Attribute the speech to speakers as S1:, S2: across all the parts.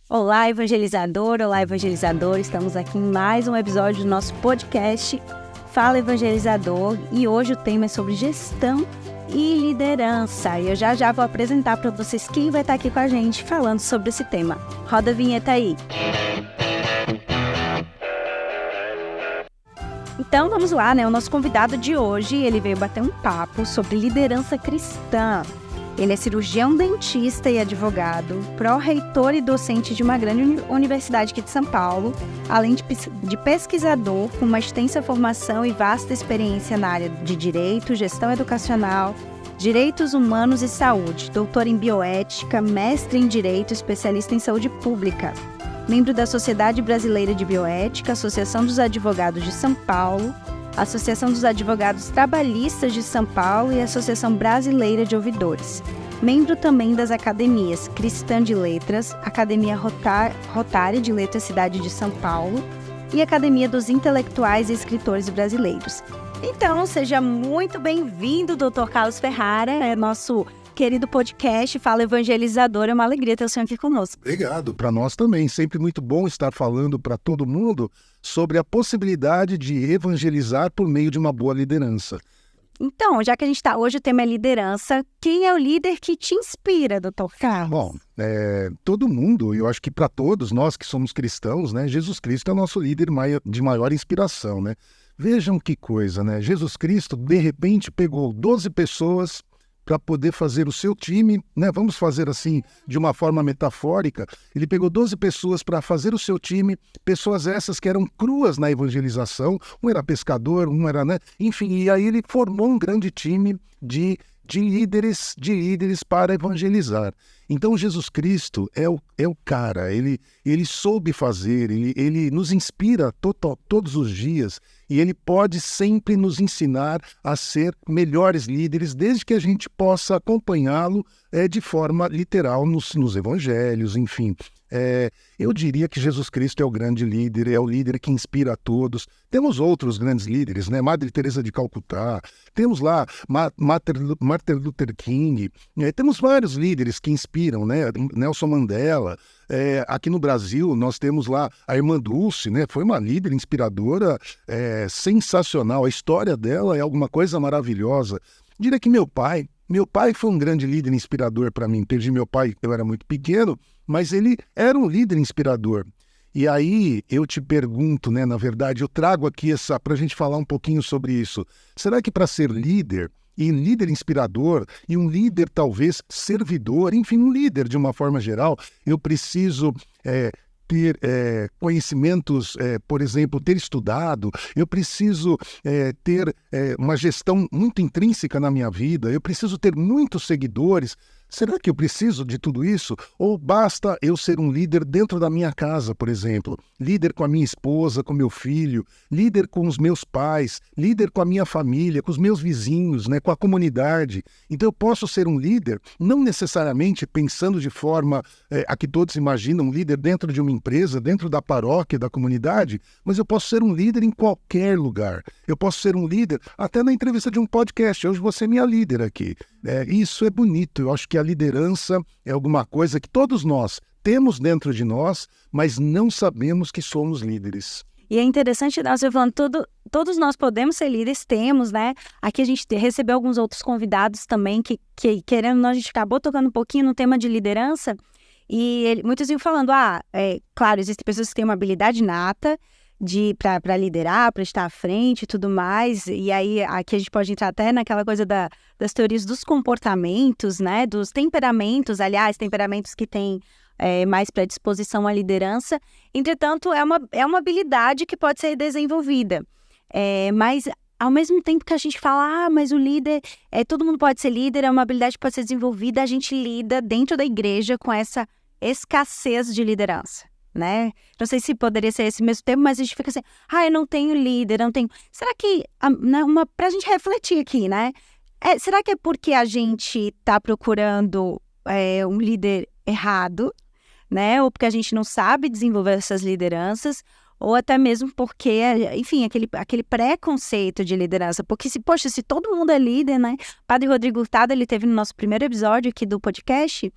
S1: Olá, evangelizador! Olá, evangelizador! Estamos aqui em mais um episódio do nosso podcast Fala Evangelizador e hoje o tema é sobre gestão e liderança. E eu já vou apresentar para vocês quem vai estar aqui com a gente falando sobre esse tema. Roda a vinheta aí! Então vamos lá, né? O nosso convidado de hoje, ele veio bater um papo sobre liderança cristã. Ele é cirurgião dentista e advogado, pró-reitor e docente de uma grande universidade aqui de São Paulo, além de pesquisador com uma extensa formação e vasta experiência na área de direito, gestão educacional, direitos humanos e saúde, doutor em bioética, mestre em direito, especialista em saúde pública, membro da Sociedade Brasileira de Bioética, Associação dos Advogados de São Paulo, Associação dos Advogados Trabalhistas de São Paulo e Associação Brasileira de Ouvidores. Membro também das academias Cristã de Letras, Academia Rotária de Letras Cidade de São Paulo e Academia dos Intelectuais e Escritores Brasileiros. Então, seja muito bem-vindo, Dr. Carlos Ferrara, é nosso querido podcast Fala Evangelizador. É uma alegria ter o senhor aqui conosco.
S2: Obrigado. Para nós também. Sempre muito bom estar falando para todo mundo sobre a possibilidade de evangelizar por meio de uma boa liderança.
S1: Então, já que a gente está hoje, o tema é liderança. Quem é o líder que te inspira, doutor Carlos?
S2: Bom, todo mundo, eu acho que para todos nós que somos cristãos, né, Jesus Cristo é o nosso líder de maior inspiração, né? Vejam que coisa, né? Jesus Cristo, de repente, pegou 12 pessoas para poder fazer o seu time, né? Vamos fazer assim, de uma forma metafórica. Ele pegou 12 pessoas para fazer o seu time, pessoas essas que eram cruas na evangelização, um era pescador, um era, né? Enfim, e aí ele formou um grande time de líderes para evangelizar. Então Jesus Cristo é o cara, ele soube fazer, ele nos inspira todos os dias e ele pode sempre nos ensinar a ser melhores líderes, desde que a gente possa acompanhá-lo de forma literal nos evangelhos, enfim. Eu diria que Jesus Cristo é o grande líder, é o líder que inspira a todos. Temos outros grandes líderes, né? Madre Teresa de Calcutá, temos lá Martin Luther King, temos vários líderes que inspiram, né? Nelson Mandela. Aqui no Brasil nós temos lá a irmã Dulce, né? Foi uma líder inspiradora, sensacional. A história dela é alguma coisa maravilhosa. Diria que meu pai foi um grande líder inspirador para mim. Perdi meu pai, eu era muito pequeno, mas ele era um líder inspirador. E aí eu te pergunto, né, na verdade, eu trago aqui para a gente falar um pouquinho sobre isso. Será que para ser líder, e líder inspirador, e um líder talvez servidor, enfim, um líder de uma forma geral, eu preciso ter conhecimentos, por exemplo, ter estudado, eu preciso ter uma gestão muito intrínseca na minha vida, eu preciso ter muitos seguidores. Será que eu preciso de tudo isso? Ou basta eu ser um líder dentro da minha casa, por exemplo? Líder com a minha esposa, com meu filho, líder com os meus pais, líder com a minha família, com os meus vizinhos, né, com a comunidade. Então eu posso ser um líder, não necessariamente pensando de forma a que todos imaginam, um líder dentro de uma empresa, dentro da paróquia, da comunidade, mas eu posso ser um líder em qualquer lugar. Eu posso ser um líder até na entrevista de um podcast. Hoje você é minha líder aqui. Isso é bonito. Eu acho que a liderança é alguma coisa que todos nós temos dentro de nós, mas não sabemos que somos líderes.
S1: E é interessante, você falando, todos nós podemos ser líderes, temos, né? Aqui a gente recebeu alguns outros convidados também que querendo, a gente acabou tocando um pouquinho no tema de liderança e muitos iam falando, claro, existem pessoas que têm uma habilidade inata para liderar, para estar à frente e tudo mais, e aí aqui a gente pode entrar até naquela coisa das teorias dos comportamentos, né, dos temperamentos, aliás, temperamentos que têm mais predisposição à liderança. Entretanto, é uma habilidade que pode ser desenvolvida, mas ao mesmo tempo que a gente fala, mas o líder, todo mundo pode ser líder, é uma habilidade que pode ser desenvolvida, a gente lida dentro da igreja com essa escassez de liderança. Né? Não sei se poderia ser esse mesmo termo, mas a gente fica assim, eu não tenho líder, não tenho... Será que, pra gente refletir aqui, né? Será que é porque a gente tá procurando um líder errado, né? Ou porque a gente não sabe desenvolver essas lideranças, ou até mesmo porque, enfim, aquele preconceito de liderança. Porque se todo mundo é líder, né? Padre Rodrigo Hurtado, ele teve no nosso primeiro episódio aqui do podcast,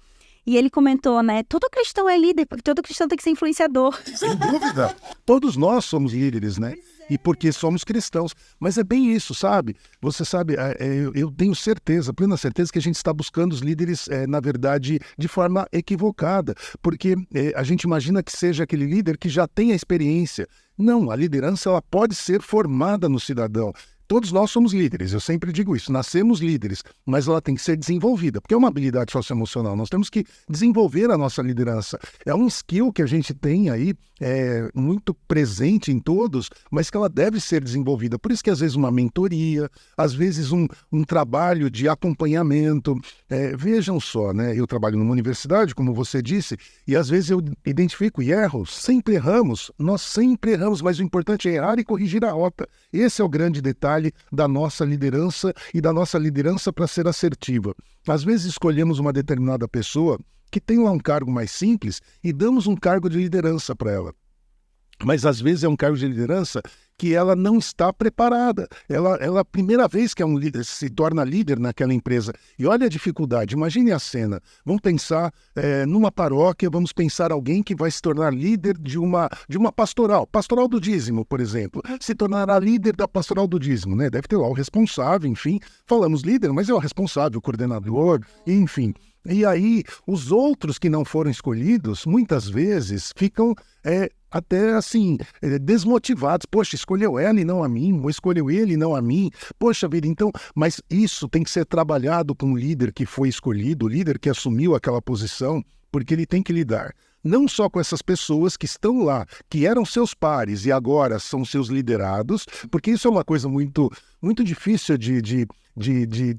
S1: E ele comentou, né? Todo cristão é líder, porque todo cristão tem que ser influenciador.
S2: Sem dúvida. Todos nós somos líderes, né? E porque somos cristãos. Mas é bem isso, sabe? Você sabe, eu tenho certeza, plena certeza, que a gente está buscando os líderes, na verdade, de forma equivocada. Porque a gente imagina que seja aquele líder que já tem a experiência. Não, a liderança ela pode ser formada no cidadão. Todos nós somos líderes, eu sempre digo isso, nascemos líderes, mas ela tem que ser desenvolvida, porque é uma habilidade socioemocional, nós temos que desenvolver a nossa liderança. É um skill que a gente tem aí, muito presente em todos, mas que ela deve ser desenvolvida. Por isso que às vezes uma mentoria, às vezes um trabalho de acompanhamento. Vejam só, né? Eu trabalho numa universidade, como você disse, e às vezes eu identifico e erro, sempre erramos, nós sempre erramos, mas o importante é errar e corrigir a rota. Esse é o grande detalhe da nossa liderança e da nossa liderança para ser assertiva. Às vezes escolhemos uma determinada pessoa que tem lá um cargo mais simples e damos um cargo de liderança para ela. Mas às vezes é um cargo de liderança que ela não está preparada. Ela a primeira vez que é um líder, se torna líder naquela empresa. E olha a dificuldade, imagine a cena. Vamos pensar numa paróquia, vamos pensar alguém que vai se tornar líder de uma pastoral do dízimo, por exemplo. Se tornará líder da pastoral do dízimo, né? Deve ter lá o responsável, enfim. Falamos líder, mas é o responsável, o coordenador, enfim. E aí, os outros que não foram escolhidos, muitas vezes, ficam até assim, desmotivados. Poxa, escolheu ela e não a mim, ou escolheu ele e não a mim. Poxa vida, então, mas isso tem que ser trabalhado com o líder que foi escolhido, o líder que assumiu aquela posição, porque ele tem que lidar não só com essas pessoas que estão lá, que eram seus pares e agora são seus liderados, porque isso é uma coisa muito, muito difícil de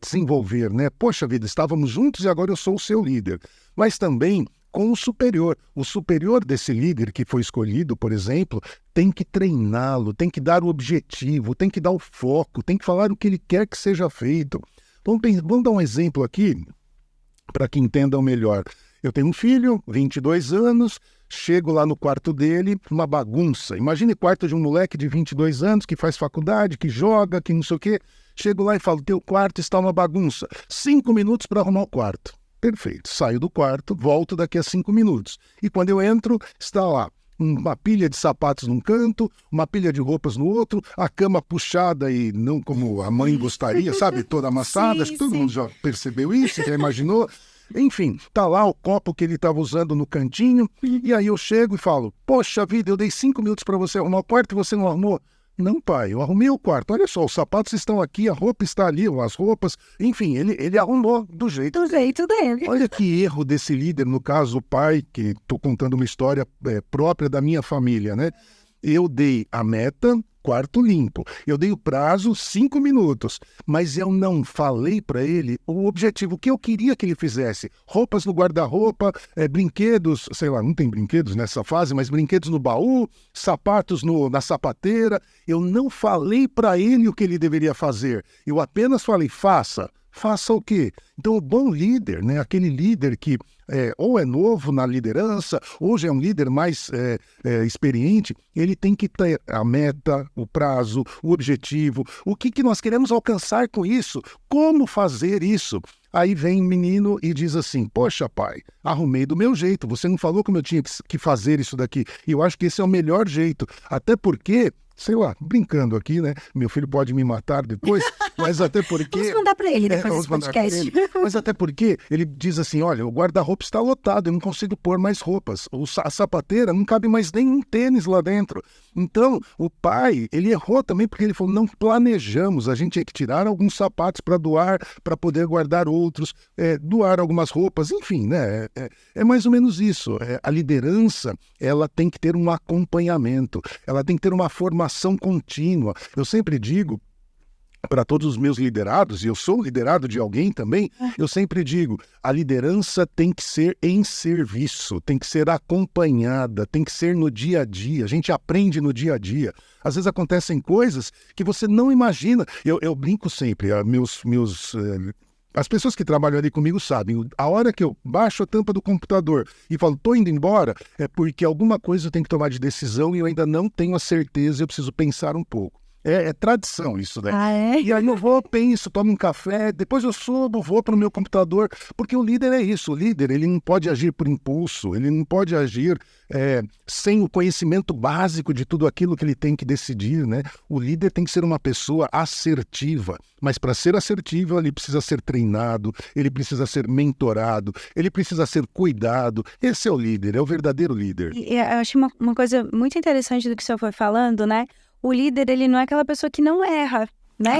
S2: desenvolver, né? Poxa vida, estávamos juntos e agora eu sou o seu líder. Mas também com o superior. O superior desse líder que foi escolhido, por exemplo, tem que treiná-lo, tem que dar o objetivo, tem que dar o foco, tem que falar o que ele quer que seja feito. Vamos dar um exemplo aqui para que entendam melhor. Eu tenho um filho, 22 anos, chego lá no quarto dele, uma bagunça. Imagine o quarto de um moleque de 22 anos que faz faculdade, que joga, que não sei o quê. Chego lá e falo, teu quarto está uma bagunça. 5 minutos para arrumar o quarto. Perfeito. Saio do quarto, volto daqui a 5 minutos. E quando eu entro, está lá uma pilha de sapatos num canto, uma pilha de roupas no outro, a cama puxada e não como a mãe gostaria, sabe? Toda amassada.
S1: Sim,
S2: Acho que todo
S1: sim.
S2: mundo já percebeu isso, já imaginou. Enfim, tá lá o copo que ele estava usando no cantinho, e aí eu chego e falo, poxa vida, eu dei 5 minutos para você arrumar o quarto e você não arrumou. Não, pai, eu arrumei o quarto. Olha só, os sapatos estão aqui, a roupa está ali, as roupas. Enfim, ele arrumou do jeito
S1: Do jeito dele.
S2: Olha que erro desse líder, no caso o pai, que estou contando uma história própria da minha família, né? Eu dei a meta, quarto limpo. Eu dei o prazo, 5 minutos. Mas eu não falei para ele o objetivo, o que eu queria que ele fizesse. Roupas no guarda-roupa, brinquedos, sei lá, não tem brinquedos nessa fase, mas brinquedos no baú, sapatos na sapateira. Eu não falei para ele o que ele deveria fazer. Eu apenas falei, faça. Faça o quê? Então, o bom líder, né, aquele líder que ou é novo na liderança, ou já é um líder mais experiente, ele tem que ter a meta, o prazo, o objetivo, o que nós queremos alcançar com isso, como fazer isso. Aí vem o menino e diz assim, poxa pai, arrumei do meu jeito, você não falou como eu tinha que fazer isso daqui. E eu acho que esse é o melhor jeito, até porque... Sei lá, brincando aqui, né? Meu filho pode me matar depois, mas até porque...
S1: Vamos mandar para ele depois desse podcast.
S2: Mas até porque ele diz assim, olha, o guarda-roupa está lotado, eu não consigo pôr mais roupas. A sapateira não cabe mais nenhum tênis lá dentro. Então, o pai, ele errou também porque ele falou, não planejamos, a gente tinha que tirar alguns sapatos para doar, para poder guardar outros, doar algumas roupas, enfim, né? É mais ou menos isso. A liderança, ela tem que ter um acompanhamento, ela tem que ter uma formação contínua. Eu sempre digo para todos os meus liderados, e eu sou liderado de alguém também, eu sempre digo, a liderança tem que ser em serviço, tem que ser acompanhada, tem que ser no dia a dia, a gente aprende no dia a dia. Às vezes acontecem coisas que você não imagina. Eu brinco sempre, as pessoas que trabalham ali comigo sabem, a hora que eu baixo a tampa do computador e falo, tô indo embora, é porque alguma coisa eu tenho que tomar de decisão e eu ainda não tenho a certeza, eu preciso pensar um pouco. É tradição isso daí.
S1: Ah, é?
S2: E aí eu vou, penso, tomo um café, depois eu subo, vou para o meu computador, porque o líder é isso, o líder ele não pode agir por impulso, ele não pode agir sem o conhecimento básico de tudo aquilo que ele tem que decidir, né? O líder tem que ser uma pessoa assertiva, mas para ser assertivo ele precisa ser treinado, ele precisa ser mentorado, ele precisa ser cuidado. Esse é o líder, é o verdadeiro líder.
S1: E eu acho uma coisa muito interessante do que o senhor foi falando, né? O líder, ele não é aquela pessoa que não erra, né?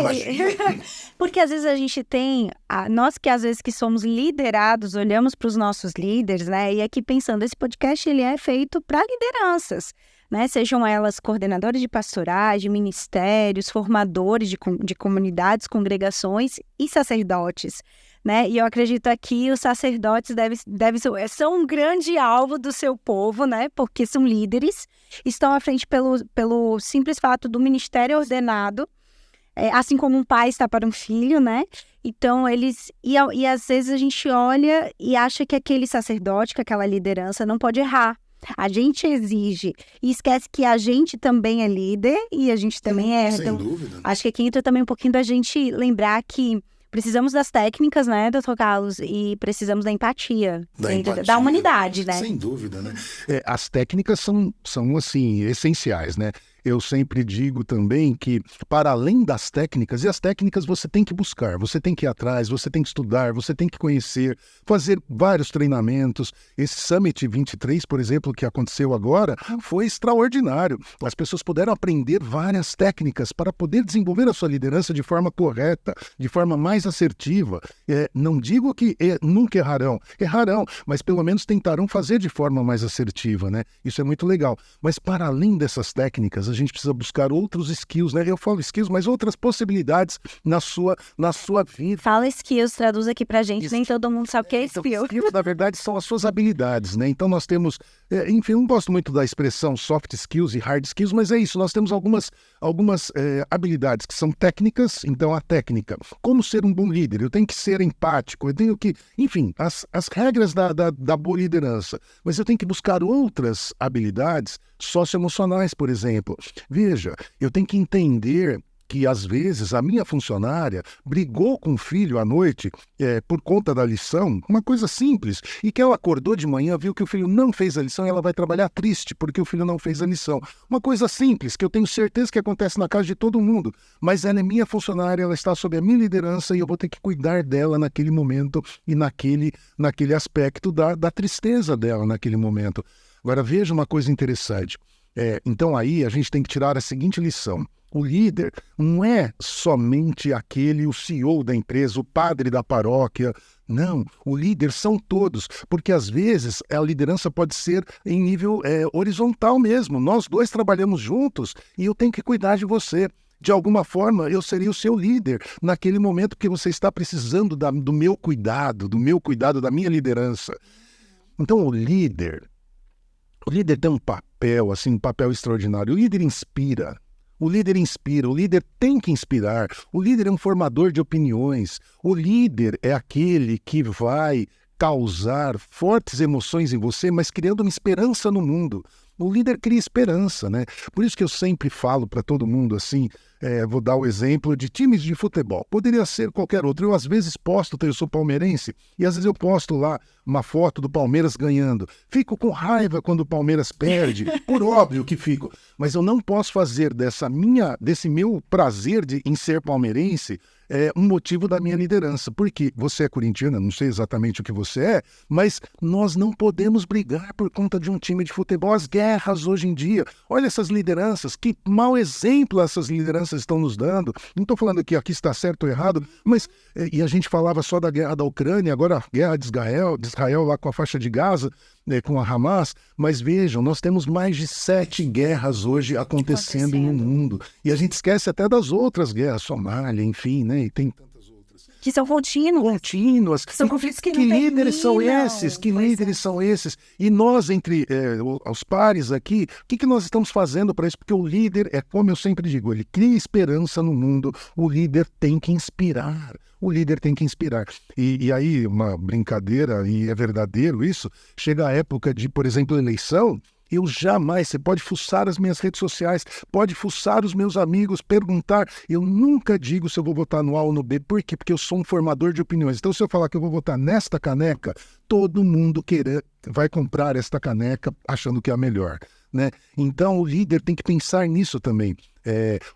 S1: Porque às vezes a gente tem, nós que às vezes que somos liderados, olhamos para os nossos líderes, né? E aqui pensando, esse podcast ele é feito para lideranças, né? Sejam elas coordenadores de pastorais, de ministérios, formadores de comunidades, congregações e sacerdotes, né? E eu acredito aqui os sacerdotes são um grande alvo do seu povo, né? Porque são líderes, estão à frente pelo simples fato do ministério ordenado, assim como um pai está para um filho, né? Então, e às vezes a gente olha e acha que aquele sacerdote, que aquela liderança não pode errar. A gente exige e esquece que a gente também é líder e a gente também erra.
S2: Sem dúvida.
S1: Acho que aqui entra também um pouquinho da gente lembrar que precisamos das técnicas, né, Dr. Carlos? E precisamos da empatia. Da humanidade, né?
S2: Sem dúvida, né? As técnicas são assim, essenciais, né? Eu sempre digo também que, para além das técnicas, e as técnicas você tem que buscar, você tem que ir atrás, você tem que estudar, você tem que conhecer, fazer vários treinamentos. Esse Summit 23, por exemplo, que aconteceu agora, foi extraordinário. As pessoas puderam aprender várias técnicas para poder desenvolver a sua liderança de forma correta, de forma mais assertiva. Não digo que nunca errarão, mas pelo menos tentarão fazer de forma mais assertiva, né? Isso é muito legal. Mas para além dessas técnicas, a gente precisa buscar outros skills, né? Eu falo skills, mas outras possibilidades na sua vida.
S1: Fala skills, traduz aqui pra gente, nem todo mundo sabe o que é skill.
S2: Então, skills, na verdade, são as suas habilidades, né? Então nós temos, enfim, não gosto muito da expressão soft skills e hard skills, mas é isso, nós temos algumas habilidades que são técnicas. Então a técnica, como ser um bom líder, eu tenho que ser empático, eu tenho que, enfim, as regras da boa liderança, mas eu tenho que buscar outras habilidades socioemocionais, por exemplo. Veja, eu tenho que entender que, às vezes, a minha funcionária brigou com o filho à noite por conta da lição, uma coisa simples, e que ela acordou de manhã, viu que o filho não fez a lição e ela vai trabalhar triste porque o filho não fez a lição. Uma coisa simples, que eu tenho certeza que acontece na casa de todo mundo, mas ela é minha funcionária, ela está sob a minha liderança e eu vou ter que cuidar dela naquele momento e naquele aspecto da tristeza dela naquele momento. Agora, veja uma coisa interessante. Então aí a gente tem que tirar a seguinte lição. O líder não é somente o CEO da empresa, o padre da paróquia. Não, o líder são todos, porque às vezes a liderança pode ser em nível horizontal mesmo. Nós dois trabalhamos juntos e eu tenho que cuidar de você. De alguma forma, eu seria o seu líder naquele momento que você está precisando do meu cuidado, da minha liderança. Então, o líder tem um papel extraordinário. O líder inspira, o líder tem que inspirar. O líder é um formador de opiniões. O líder é aquele que vai causar fortes emoções em você, mas criando uma esperança no mundo. O líder cria esperança, né? Por isso que eu sempre falo para todo mundo assim, vou dar o exemplo de times de futebol. Poderia ser qualquer outro. Eu às vezes posto, eu sou palmeirense, e às vezes eu posto lá uma foto do Palmeiras ganhando. Fico com raiva quando o Palmeiras perde, por óbvio que fico. Mas eu não posso fazer desse meu prazer em ser palmeirense um motivo da minha liderança. Porque você é corintiana, não sei exatamente o que você é, mas nós não podemos brigar por conta de um time de futebol. As guerras hoje em dia, olha essas lideranças, que mau exemplo essas lideranças estão nos dando. Não estou falando que aqui está certo ou errado, mas e a gente falava só da guerra da Ucrânia, agora a guerra de Israel lá com a faixa de Gaza, com a Hamas, mas vejam, nós temos mais de 7 guerras hoje acontecendo no mundo. E a gente esquece até das outras guerras, Somália, enfim, né? E tem tantas outras.
S1: Que são contínuas.
S2: São conflitos que não líderes são esses? Que líderes são esses? E nós, entre os pares aqui, o que nós estamos fazendo para isso? Porque o líder como eu sempre digo, ele cria esperança no mundo, o líder tem que inspirar. O líder tem que inspirar. E aí, uma brincadeira, e é verdadeiro isso, chega a época de, por exemplo, eleição, Eu jamais, você pode fuçar as minhas redes sociais, pode fuçar os meus amigos, perguntar. Eu nunca digo se eu vou votar no A ou no B. Por quê? Porque eu sou um formador de opiniões. Então, se eu falar que eu vou votar nesta caneca, todo mundo vai comprar esta caneca achando que é a melhor, né? Então, o líder tem que pensar nisso também.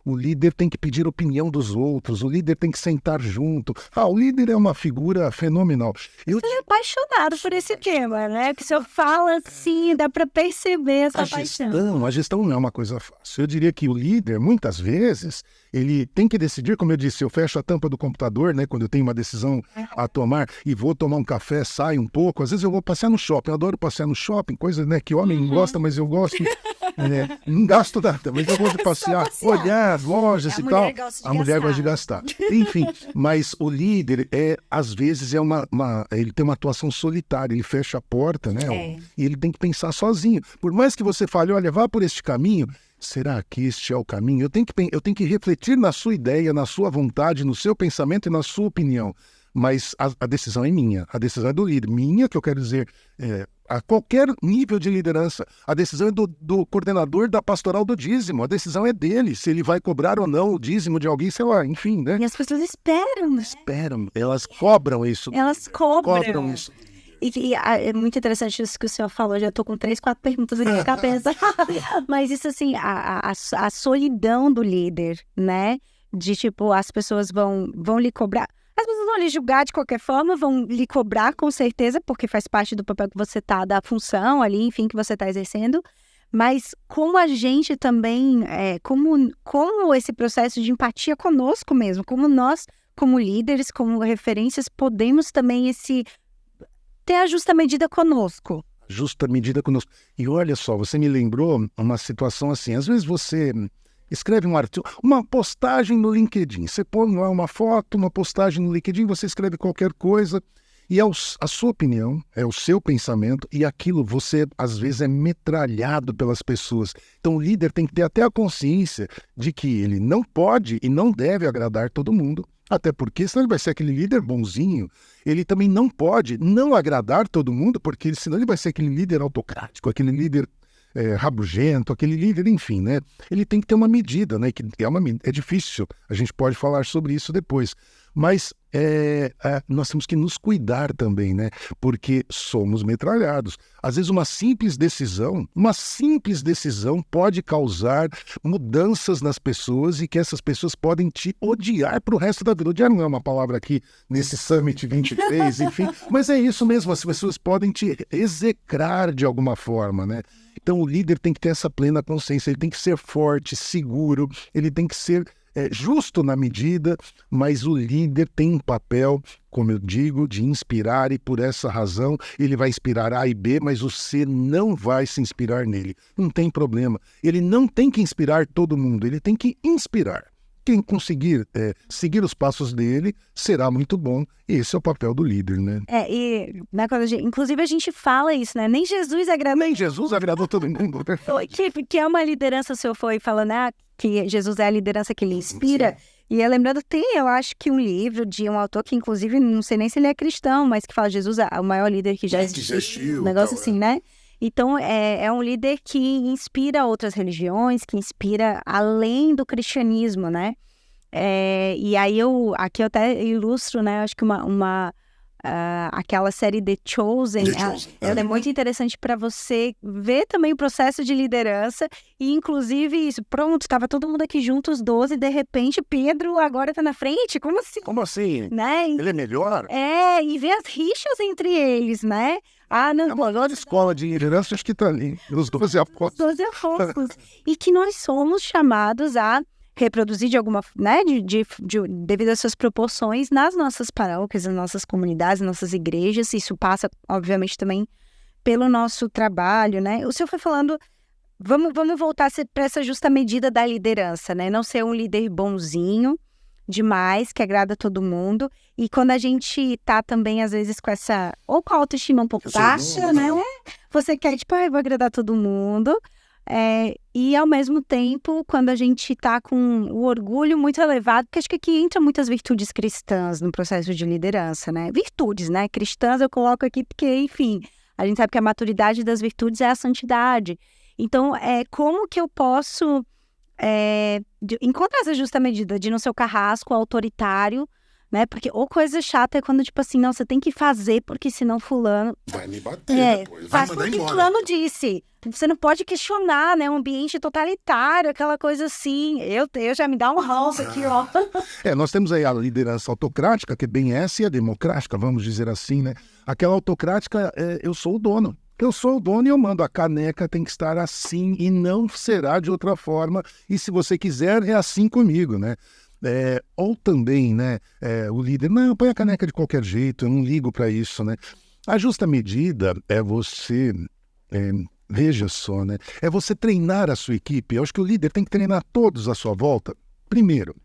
S2: O líder tem que pedir opinião dos outros, o líder tem que sentar junto. O líder é uma figura fenomenal.
S1: Você é apaixonado por esse tema, né? Que o senhor fala assim, dá para perceber essa paixão.
S2: A gestão não é uma coisa fácil. Eu diria que o líder, muitas vezes, ele tem que decidir, como eu disse, eu fecho a tampa do computador, né? Quando eu tenho uma decisão a tomar e vou tomar um café, saio um pouco. Às vezes eu vou passear no shopping, eu adoro passear no shopping, coisa, né, que homem não gosta, mas eu gosto. Não gasto nada, mas eu gosto de passear, olhar lojas e tal. A mulher gosta de gastar. Enfim, mas o líder às vezes ele tem uma atuação solitária, ele fecha a porta, né? E ele tem que pensar sozinho. Por mais que você fale, olha, vá por este caminho, será que este é o caminho? Eu tenho que refletir na sua ideia, na sua vontade, no seu pensamento e na sua opinião. Mas a decisão é minha, a decisão é do líder. Minha, que eu quero dizer, a qualquer nível de liderança. A decisão é do coordenador da pastoral do dízimo. A decisão é dele, se ele vai cobrar ou não o dízimo de alguém, sei lá, enfim, né?
S1: E as pessoas esperam, né?
S2: Esperam, elas cobram isso.
S1: Elas cobram
S2: isso.
S1: E é muito interessante isso que o senhor falou, já estou com 3, 4 perguntas aqui na cabeça. Mas isso assim, a solidão do líder, né? De tipo, as pessoas vão lhe cobrar. As pessoas vão lhe julgar de qualquer forma, vão lhe cobrar com certeza, porque faz parte do papel que você tá, da função ali, enfim, que você está exercendo. Mas como a gente também, como esse processo de empatia conosco mesmo, como nós, como líderes, como referências, podemos também ter a justa medida conosco.
S2: Justa medida conosco. E olha só, você me lembrou uma situação assim, às vezes você escreve um artigo, uma postagem no LinkedIn. Você põe lá uma foto, uma postagem no LinkedIn, você escreve qualquer coisa e a sua opinião, é o seu pensamento e aquilo você, às vezes, é metralhado pelas pessoas. Então o líder tem que ter até a consciência de que ele não pode e não deve agradar todo mundo, até porque senão ele vai ser aquele líder bonzinho. Ele também não pode não agradar todo mundo, porque senão ele vai ser aquele líder autocrático, aquele líder rabugento, aquele líder, enfim, né? Ele tem que ter uma medida, né? Que é difícil, a gente pode falar sobre isso depois. Mas nós temos que nos cuidar também, né? Porque somos metralhados. Às vezes uma simples decisão pode causar mudanças nas pessoas e que essas pessoas podem te odiar para o resto da vida. Odiar não é uma palavra aqui nesse Summit 23, enfim, mas é isso mesmo, as pessoas podem te execrar de alguma forma, né? Então o líder tem que ter essa plena consciência, ele tem que ser forte, seguro, ele tem que ser justo na medida, mas o líder tem um papel, como eu digo, de inspirar, e por essa razão ele vai inspirar A e B, mas o C não vai se inspirar nele. Não tem problema. Ele não tem que inspirar todo mundo, ele tem que inspirar. Quem conseguir seguir os passos dele será muito bom. Esse é o papel do líder, né?
S1: Inclusive a gente fala isso, né? Nem Jesus agradou
S2: todo mundo.
S1: Que é uma liderança, o senhor foi falando, que Jesus é a liderança que lhe inspira. Sim. E eu lembrando, eu acho que um livro de um autor que, inclusive, não sei nem se ele é cristão, mas que fala Jesus é o maior líder que já existiu. Um negócio assim, né? Então, é um líder que inspira outras religiões, que inspira além do cristianismo, né? E aí, aqui eu até ilustro, né? Acho que aquela série The Chosen, ela é muito interessante para você ver também o processo de liderança e, inclusive, isso. Pronto, estava todo mundo aqui junto, os 12, e de repente Pedro agora está na frente. Como assim?
S2: Como assim?
S1: Né?
S2: Ele é melhor?
S1: E ver as rixas entre eles, né?
S2: A maior escola de liderança, acho que está ali, os 12 apóstolos.
S1: Os 12 apóstolos. E que nós somos chamados a reproduzir de alguma, né, devido às suas proporções nas nossas paróquias, nas nossas comunidades, nas nossas igrejas. Isso passa, obviamente, também pelo nosso trabalho, né? O senhor foi falando, vamos voltar para essa justa medida da liderança, né? Não ser um líder bonzinho demais, que agrada todo mundo. E quando a gente tá também, às vezes, com a autoestima um pouco baixa, né? Você quer, eu vou agradar todo mundo. E ao mesmo tempo, quando a gente tá com o orgulho muito elevado, porque acho que aqui entra muitas virtudes cristãs no processo de liderança, né? Virtudes, né? Cristãs eu coloco aqui porque, enfim, A gente sabe que a maturidade das virtudes é a santidade. Então, como que eu posso encontrar essa justa medida de não ser o carrasco, o autoritário, né? Porque ou coisa chata é quando, tipo assim, não, você tem que fazer porque senão fulano...
S2: Vai me bater depois, vai
S1: faz
S2: mandar
S1: porque
S2: embora.
S1: fulano disse. Você não pode questionar, né? Um ambiente totalitário, aquela coisa assim. Eu já me dá um ranço aqui, ó.
S2: Nós temos aí a liderança autocrática, que é bem essa, e a democrática, vamos dizer assim, né? Aquela autocrática, eu sou o dono. Eu sou o dono e eu mando. A caneca tem que estar assim e não será de outra forma. E se você quiser, é assim comigo, né? Ou também, né? O líder, não, põe a caneca de qualquer jeito, eu não ligo para isso, né? A justa medida é você... veja só, né? É você treinar a sua equipe. Eu acho que o líder tem que treinar todos à sua volta. Primeiro,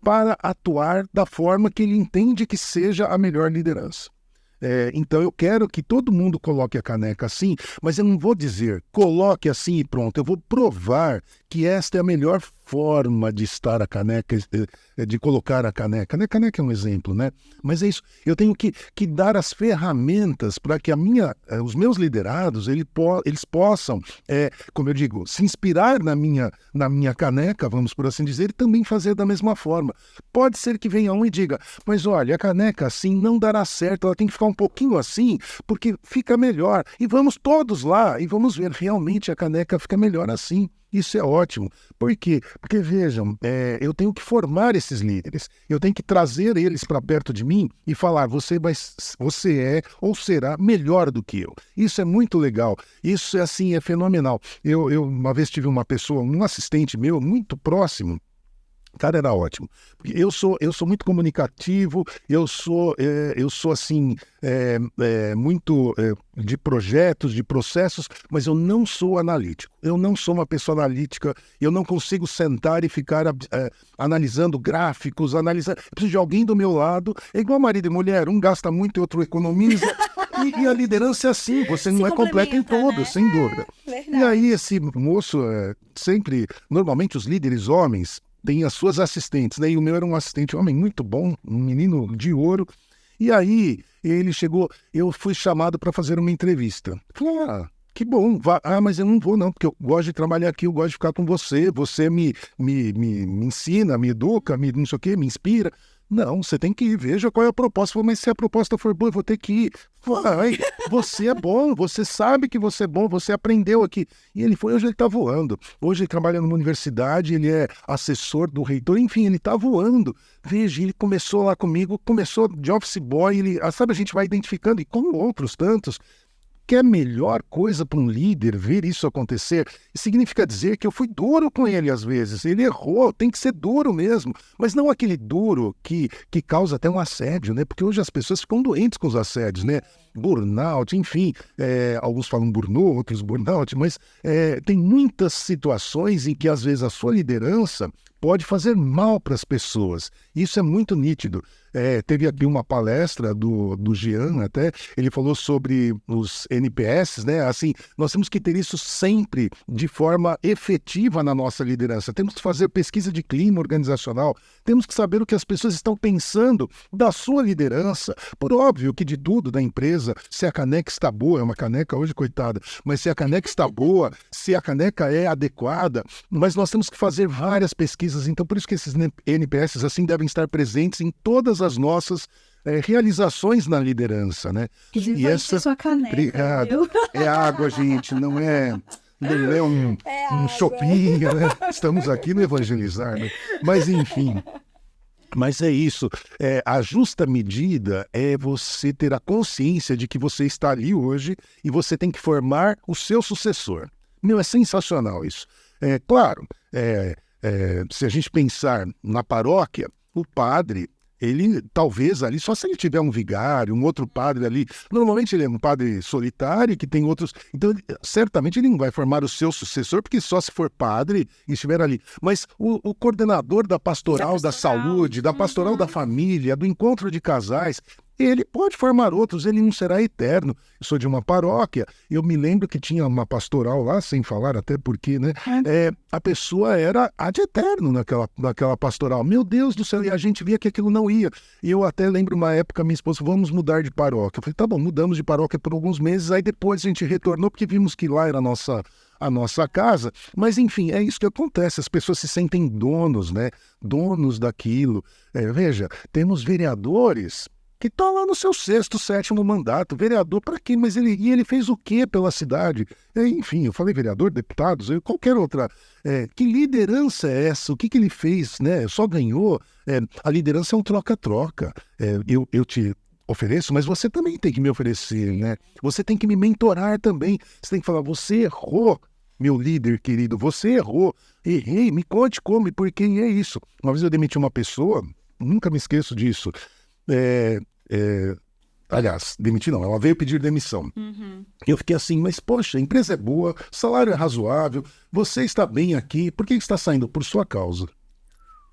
S2: para atuar da forma que ele entende que seja a melhor liderança. Então eu quero que todo mundo coloque a caneca assim, mas eu não vou dizer coloque assim e pronto. Eu vou provar que esta é a melhor forma de estar a caneca, de colocar a caneca. Né? Caneca é um exemplo, né? Mas é isso. Eu tenho que dar as ferramentas para que os meus liderados eles possam, como eu digo, se inspirar na minha caneca, vamos por assim dizer, e também fazer da mesma forma. Pode ser que venha um e diga, mas olha, a caneca assim não dará certo, ela tem que ficar um pouquinho assim, porque fica melhor. E vamos todos lá e vamos ver, realmente a caneca fica melhor assim. Isso é ótimo. Por quê? Porque, vejam, eu tenho que formar esses líderes. Eu tenho que trazer eles para perto de mim e falar, você é ou será melhor do que eu. Isso é muito legal. Isso, assim, é fenomenal. Eu uma vez tive uma pessoa, um assistente meu, muito próximo. O cara era ótimo. Eu sou muito comunicativo, eu sou assim, muito de projetos, de processos, mas eu não sou analítico. Eu não sou uma pessoa analítica, eu não consigo sentar e ficar analisando gráficos, Eu preciso de alguém do meu lado. É igual marido e mulher, um gasta muito e outro economiza. E a liderança é assim, você não é completo em todos, né? Sem dúvida. E aí esse moço, normalmente os líderes homens, tem as suas assistentes, né? E o meu era um assistente homem muito bom, um menino de ouro. E aí ele chegou, eu fui chamado para fazer uma entrevista. Falei, que bom, mas eu não vou não, porque eu gosto de trabalhar aqui, eu gosto de ficar com você me ensina, me educa, não sei o quê, me inspira. Não, você tem que ir, veja qual é a proposta. Mas se a proposta for boa, eu vou ter que ir. Vai, você é bom, você sabe que você é bom, você aprendeu aqui. E hoje ele está voando. Hoje ele trabalha numa universidade, ele é assessor do reitor, enfim, ele está voando. Veja, ele começou lá comigo, começou de office boy, sabe, a gente vai identificando, e como outros tantos. Que é a melhor coisa para um líder ver isso acontecer, significa dizer que eu fui duro com ele às vezes. Ele errou, tem que ser duro mesmo, mas não aquele duro que causa até um assédio, né? Porque hoje as pessoas ficam doentes com os assédios, né? Burnout, enfim, alguns falam burnout, outros burnout, mas tem muitas situações em que às vezes a sua liderança pode fazer mal para as pessoas. Isso é muito nítido. Teve aqui uma palestra do Jean até, ele falou sobre os NPS, né? Assim, nós temos que ter isso sempre de forma efetiva na nossa liderança. Temos que fazer pesquisa de clima organizacional, temos que saber o que as pessoas estão pensando da sua liderança. Por óbvio que de tudo da empresa, se a caneca está boa, é uma caneca hoje, coitada, mas se a caneca está boa, se a caneca é adequada, mas nós temos que fazer várias pesquisas, então por isso que esses NPS assim devem estar presentes em todas as nossas realizações na liderança, né?
S1: E essa sua caneca.
S2: Obrigado. É água, gente, não é um shopping, né? Estamos aqui no evangelizar, né? Mas enfim. Mas é isso, a justa medida é você ter a consciência de que você está ali hoje e você tem que formar o seu sucessor. É sensacional isso. Claro, se a gente pensar na paróquia, o padre, ele talvez ali, só se ele tiver um vigário, um outro padre ali, normalmente ele é um padre solitário que tem outros, então certamente ele não vai formar o seu sucessor, porque só se for padre e estiver ali, mas o coordenador da pastoral da saúde, da pastoral da família, do encontro de casais, Ele pode formar outros, ele não será eterno. Eu sou de uma paróquia, eu me lembro que tinha uma pastoral lá, sem falar até porque, né? A pessoa era ad eterno naquela pastoral. Meu Deus do céu, e a gente via que aquilo não ia. E eu até lembro uma época, minha esposa, vamos mudar de paróquia. Eu falei, tá bom, mudamos de paróquia por alguns meses, aí depois a gente retornou, porque vimos que lá era a nossa casa, mas enfim, é isso que acontece, as pessoas se sentem donos, né? Donos daquilo. Veja, temos vereadores que estão lá no seu 6º, 7º mandato. Vereador, para quê? Mas ele fez o quê pela cidade? Enfim, eu falei vereador, deputados, qualquer outra. Que liderança é essa? O que ele fez, né? Só ganhou. A liderança é um troca-troca. Eu te ofereço, mas você também tem que me oferecer, né? Você tem que me mentorar também. Você tem que falar, você errou, meu líder querido, você errou. Errei, me conte como e por que é isso. Uma vez eu demiti uma pessoa, nunca me esqueço disso. Aliás, demiti não, ela veio pedir demissão. Eu fiquei assim, mas poxa, a empresa é boa, salário é razoável, você está bem aqui, por que está saindo? Por sua causa.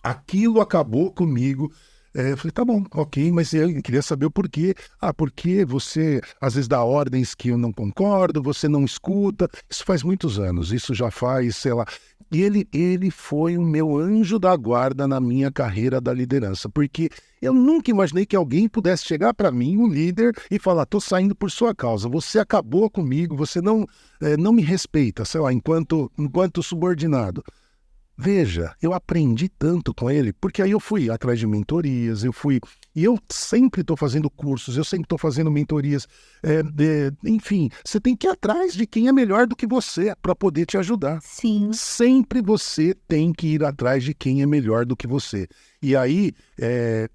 S2: Aquilo acabou comigo. Eu falei, tá bom, ok, mas eu queria saber o porquê. Porque você às vezes dá ordens que eu não concordo, você não escuta. Isso faz muitos anos, isso já faz, sei lá. E ele foi o meu anjo da guarda na minha carreira da liderança, porque eu nunca imaginei que alguém pudesse chegar para mim, um líder, e falar, tô saindo por sua causa, você acabou comigo, você não me respeita, sei lá, enquanto subordinado. Veja, eu aprendi tanto com ele, porque aí eu fui atrás de mentorias, e eu sempre estou fazendo cursos, eu sempre estou fazendo mentorias, enfim, você tem que ir atrás de quem é melhor do que você para poder te ajudar.
S1: Sim.
S2: Sempre você tem que ir atrás de quem é melhor do que você. E aí,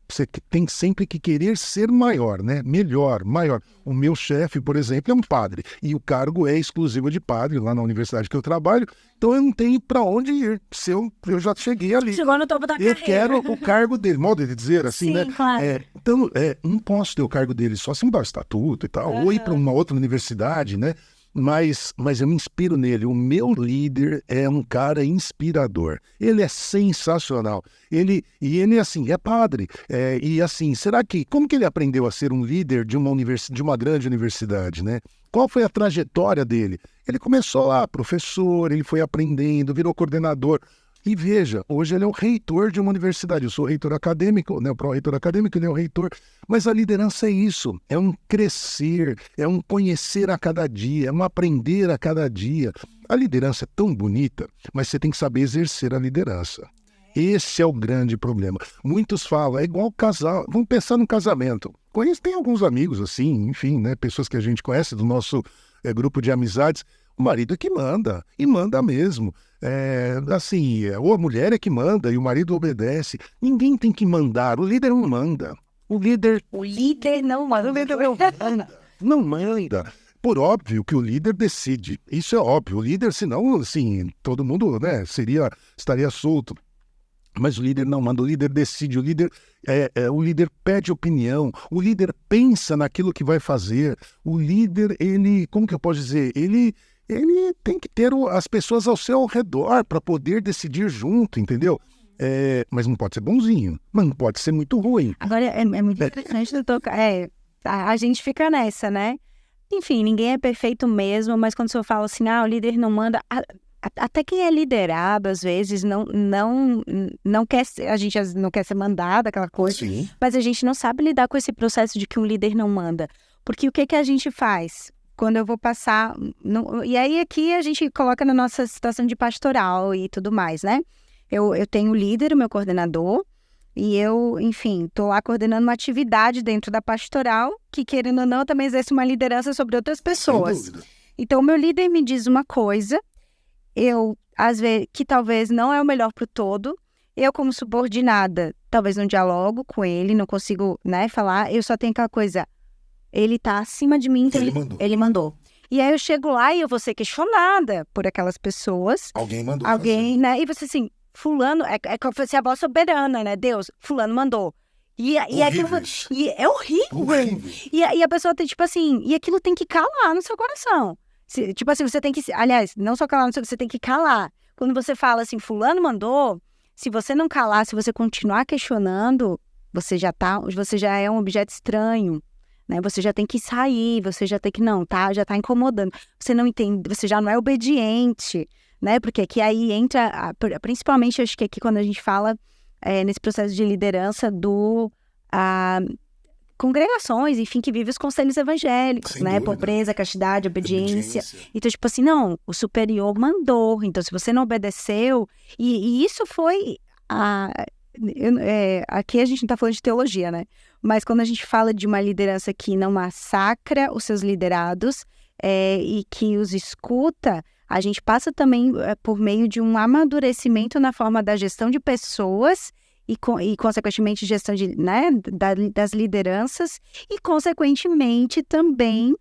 S2: você tem sempre que querer ser maior, né? Melhor, maior. O meu chefe, por exemplo, é um padre, e o cargo é exclusivo de padre, lá na universidade que eu trabalho, então eu não tenho para onde ir, se eu já cheguei ali.
S1: Chegou no topo da
S2: Eu
S1: carreira.
S2: quero o cargo dele, modo de dizer assim,
S1: Sim,
S2: né?
S1: claro.
S2: Então, não posso ter o cargo dele só se mudar o estatuto e tal, ou ir para uma outra universidade, né? Mas eu me inspiro nele. O meu líder é um cara inspirador. Ele é sensacional. Ele, assim, é padre. E assim, como que ele aprendeu a ser um líder de uma grande universidade, né? Qual foi a trajetória dele? Ele começou lá, professor, ele foi aprendendo, virou coordenador. E veja, hoje ele é o reitor de uma universidade. Eu sou reitor acadêmico, né? O pró-reitor acadêmico, ele é o reitor. Mas a liderança é isso, é um crescer, é um conhecer a cada dia, é um aprender a cada dia. A liderança é tão bonita, mas você tem que saber exercer a liderança. Esse é o grande problema. Muitos falam, é igual casal. Vamos pensar no casamento. Tem alguns amigos assim, enfim, né? Pessoas que a gente conhece do nosso grupo de amizades. O marido é que manda, e manda mesmo. Ou a mulher é que manda e o marido obedece. Ninguém tem que mandar, o líder não manda. O líder
S1: não manda.
S2: Não manda. Por óbvio que o líder decide. Isso é óbvio. O líder, senão, assim, todo mundo, né, estaria solto. Mas o líder não manda, o líder decide, o líder pede opinião, o líder pensa naquilo que vai fazer. O líder, como que eu posso dizer? Ele tem que ter as pessoas ao seu redor para poder decidir junto, entendeu? Mas não pode ser bonzinho, mas não pode ser muito ruim.
S1: Agora, é muito interessante tocar. A gente fica nessa, né? Enfim, ninguém é perfeito mesmo, mas quando você fala assim, o líder não manda... Até quem é liderado, às vezes, não quer a gente não quer ser mandado, aquela coisa.
S2: Sim.
S1: Mas a gente não sabe lidar com esse processo de que um líder não manda. Porque o que a gente faz? Quando eu vou passar... E aí aqui a gente coloca na nossa situação de pastoral e tudo mais, né? Eu tenho o líder, o meu coordenador, e eu, enfim, estou lá coordenando uma atividade dentro da pastoral, que querendo ou não, também exerce uma liderança sobre outras pessoas.
S2: Sem dúvida.
S1: Então, o meu líder me diz uma coisa, às vezes, que talvez não é o melhor para o todo, eu como subordinada, talvez não dialogo com ele, não consigo, né, falar, eu só tenho aquela coisa... Ele está acima de mim, então ele mandou. E aí eu chego lá e eu vou ser questionada por aquelas pessoas.
S2: Alguém mandou.
S1: Né? E você assim, fulano, é como se fosse a voz soberana, né? Deus, fulano mandou. E é horrível. E a pessoa tem, tipo assim, e aquilo tem que calar no seu coração. Tipo assim, você tem que, aliás, não só calar no seu, você tem que calar. Quando você fala assim, fulano mandou, se você não calar, se você continuar questionando, você já é um objeto estranho, né? Você já tem que sair, você já tem que, não, tá, já tá incomodando. Você não entende, você já não é obediente, né? Porque aqui aí entra, principalmente, acho que aqui quando a gente fala nesse processo de liderança congregações, enfim, que vivem os conselhos evangélicos,
S2: Sem
S1: né?
S2: dúvida.
S1: Pobreza, castidade, obediência. Então, tipo assim, não, o superior mandou. Então, se você não obedeceu... E isso foi... aqui a gente não tá falando de teologia, né? Mas quando a gente fala de uma liderança que não massacra os seus liderados e que os escuta, a gente passa também por meio de um amadurecimento na forma da gestão de pessoas e consequentemente, gestão das lideranças e, consequentemente, também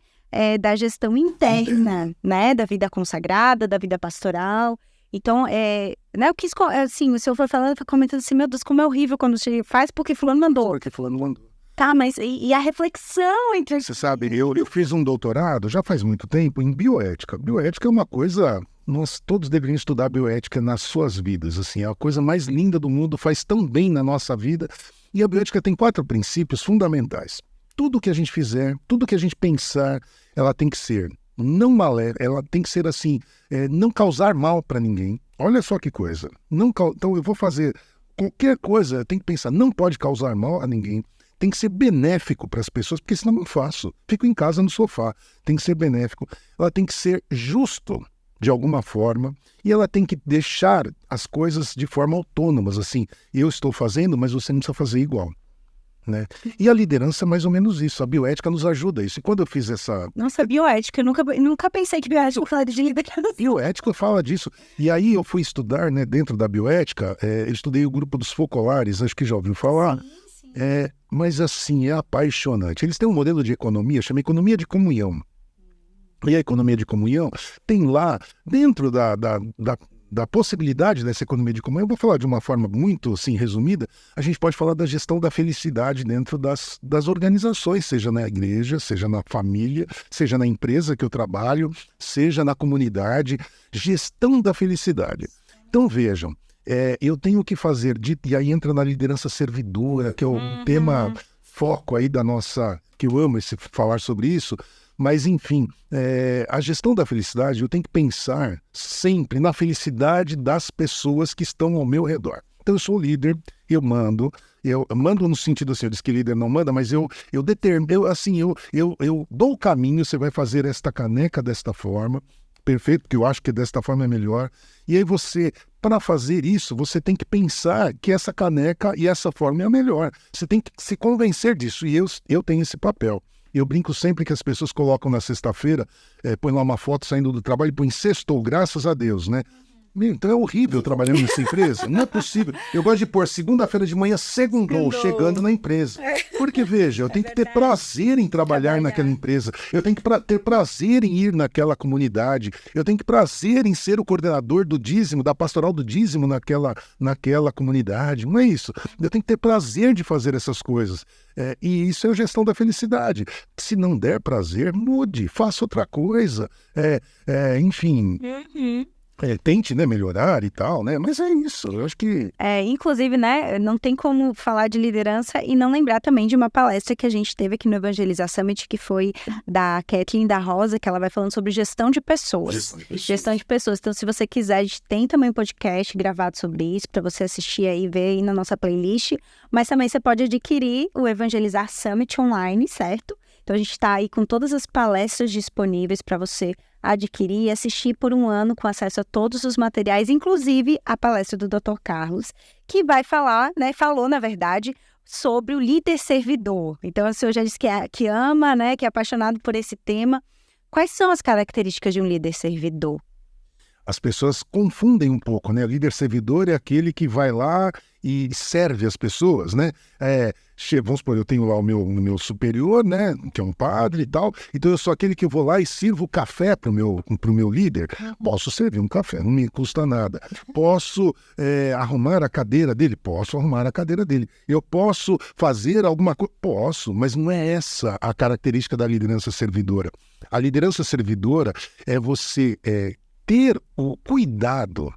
S1: da gestão interna, né? Da vida consagrada, da vida pastoral. Então, eu quis, assim, o senhor foi falando, foi comentando assim, meu Deus, como é horrível quando você faz porque fulano mandou.
S2: Porque fulano mandou.
S1: Tá, mas e a reflexão entre...
S2: Você sabe, eu fiz um doutorado, já faz muito tempo, em bioética. Bioética é uma coisa... Nós todos deveriam estudar bioética nas suas vidas, assim, é a coisa mais linda do mundo, faz tão bem na nossa vida. E a bioética tem 4 princípios fundamentais. Tudo que a gente fizer, tudo que a gente pensar, ela tem que ser não maléfica, ela tem que ser assim, não causar mal para ninguém. Olha só que coisa. Então eu vou fazer qualquer coisa, eu tenho que pensar, não pode causar mal a ninguém. Tem que ser benéfico para as pessoas, porque senão eu não faço. Fico em casa no sofá. Tem que ser benéfico. Ela tem que ser justo, de alguma forma, e ela tem que deixar as coisas de forma autônomas, assim, eu estou fazendo, mas você não precisa fazer igual, né? E a liderança é mais ou menos isso, a bioética nos ajuda a isso. E quando eu fiz essa...
S1: Nossa, bioética, eu nunca pensei que bioética falaria de liderança.
S2: Bioética fala disso. E aí eu fui estudar, né, dentro da bioética, eu estudei o grupo dos focolares, acho que já ouviu falar.
S1: Sim.
S2: Mas assim, é apaixonante. Eles têm um modelo de economia, chama economia de comunhão. E a economia de comunhão tem lá, dentro da possibilidade dessa economia de comunhão, eu vou falar de uma forma muito assim, resumida, a gente pode falar da gestão da felicidade dentro das organizações, seja na igreja, seja na família, seja na empresa que eu trabalho, seja na comunidade, gestão da felicidade. Então vejam, eu tenho que fazer, e aí entra na liderança servidora, que é o tema foco aí da nossa, que eu amo falar sobre isso. Mas, enfim, a gestão da felicidade, eu tenho que pensar sempre na felicidade das pessoas que estão ao meu redor. Então, eu sou líder, eu mando no sentido assim, eu disse que líder não manda, mas eu determino, eu dou o caminho, você vai fazer esta caneca desta forma, perfeito, porque eu acho que desta forma é melhor. E aí você, para fazer isso, você tem que pensar que essa caneca e essa forma é a melhor. Você tem que se convencer disso, e eu tenho esse papel. Eu brinco sempre que as pessoas colocam na sexta-feira, põe lá uma foto saindo do trabalho e põe sextou, graças a Deus, né? Então é horrível trabalhando nessa empresa, não é possível. Eu gosto de pôr segunda-feira de manhã, segundou, chegando na empresa. Porque, veja, eu tenho que ter prazer em trabalhar naquela empresa, eu tenho que ter prazer em ir naquela comunidade, eu tenho que prazer em ser o coordenador do dízimo, da pastoral do dízimo naquela comunidade, não é isso? Eu tenho que ter prazer de fazer essas coisas. E isso é a gestão da felicidade. Se não der prazer, mude, faça outra coisa. Enfim... tente, né, melhorar e tal, né? Mas é isso, eu acho que...
S1: Inclusive, né, não tem como falar de liderança e não lembrar também de uma palestra que a gente teve aqui no Evangeliza Summit, que foi da Kathleen da Rosa, que ela vai falando sobre gestão de pessoas. Gestão de pessoas. Então, se você quiser, a gente tem também um podcast gravado sobre isso, para você assistir aí e ver aí na nossa playlist. Mas também você pode adquirir o Evangelizar Summit online, certo? Então, a gente está aí com todas as palestras disponíveis para você adquirir e assistir por um ano com acesso a todos os materiais, inclusive a palestra do Dr. Carlos, que vai falar, né, falou, na verdade, sobre o líder servidor. Então, o senhor já disse que ama, né, que é apaixonado por esse tema. Quais são as características de um líder servidor?
S2: As pessoas confundem um pouco, né? O líder servidor é aquele que vai lá e serve as pessoas, né? Vamos supor, eu tenho lá o meu superior, né? Que é um padre e tal. Então eu sou aquele que eu vou lá e sirvo café pro meu líder. Posso servir um café, não me custa nada. Posso arrumar a cadeira dele? Posso arrumar a cadeira dele. Eu posso fazer alguma coisa? Posso, mas não é essa a característica da liderança servidora. A liderança servidora é você... ter o cuidado,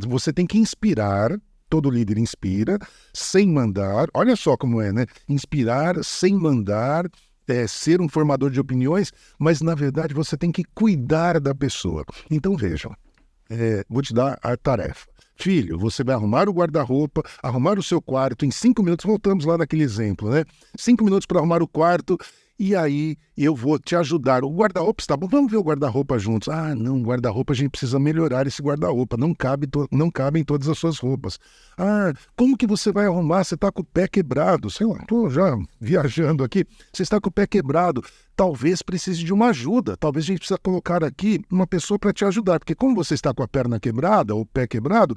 S2: você tem que inspirar, todo líder inspira, sem mandar, olha só como é, né? Inspirar sem mandar, ser um formador de opiniões, mas na verdade você tem que cuidar da pessoa. Então vejam, vou te dar a tarefa. Filho, você vai arrumar o guarda-roupa, arrumar o seu quarto em 5 minutos, voltamos lá naquele exemplo, né? 5 minutos para arrumar o quarto, e aí eu vou te ajudar. O guarda-roupa está bom, vamos ver o guarda-roupa juntos. Ah, não, guarda-roupa a gente precisa melhorar esse guarda-roupa, não cabem todas as suas roupas. Ah, como que você vai arrumar? Você está com o pé quebrado, sei lá, estou já viajando aqui, você está com o pé quebrado, talvez precise de uma ajuda, talvez a gente precisa colocar aqui uma pessoa para te ajudar, porque como você está com a perna quebrada ou o pé quebrado,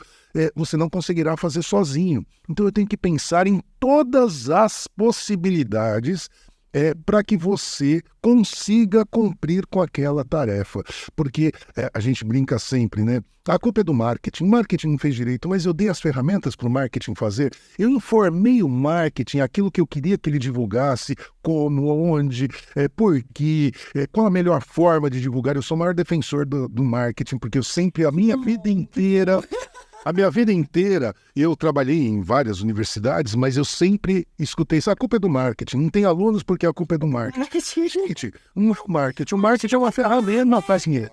S2: você não conseguirá fazer sozinho. Então eu tenho que pensar em todas as possibilidades para que você consiga cumprir com aquela tarefa. Porque a gente brinca sempre, né? A culpa é do marketing. O marketing não fez direito, mas eu dei as ferramentas para o marketing fazer. Eu informei o marketing, aquilo que eu queria que ele divulgasse, como, onde, por quê, qual a melhor forma de divulgar. Eu sou o maior defensor do marketing, porque eu sempre, a minha vida inteira... A minha vida inteira, eu trabalhei em várias universidades, mas eu sempre escutei isso. A culpa é do marketing. Não tem alunos porque a culpa é do marketing. Gente, não é o marketing. O marketing é uma ferramenta, não faz dinheiro.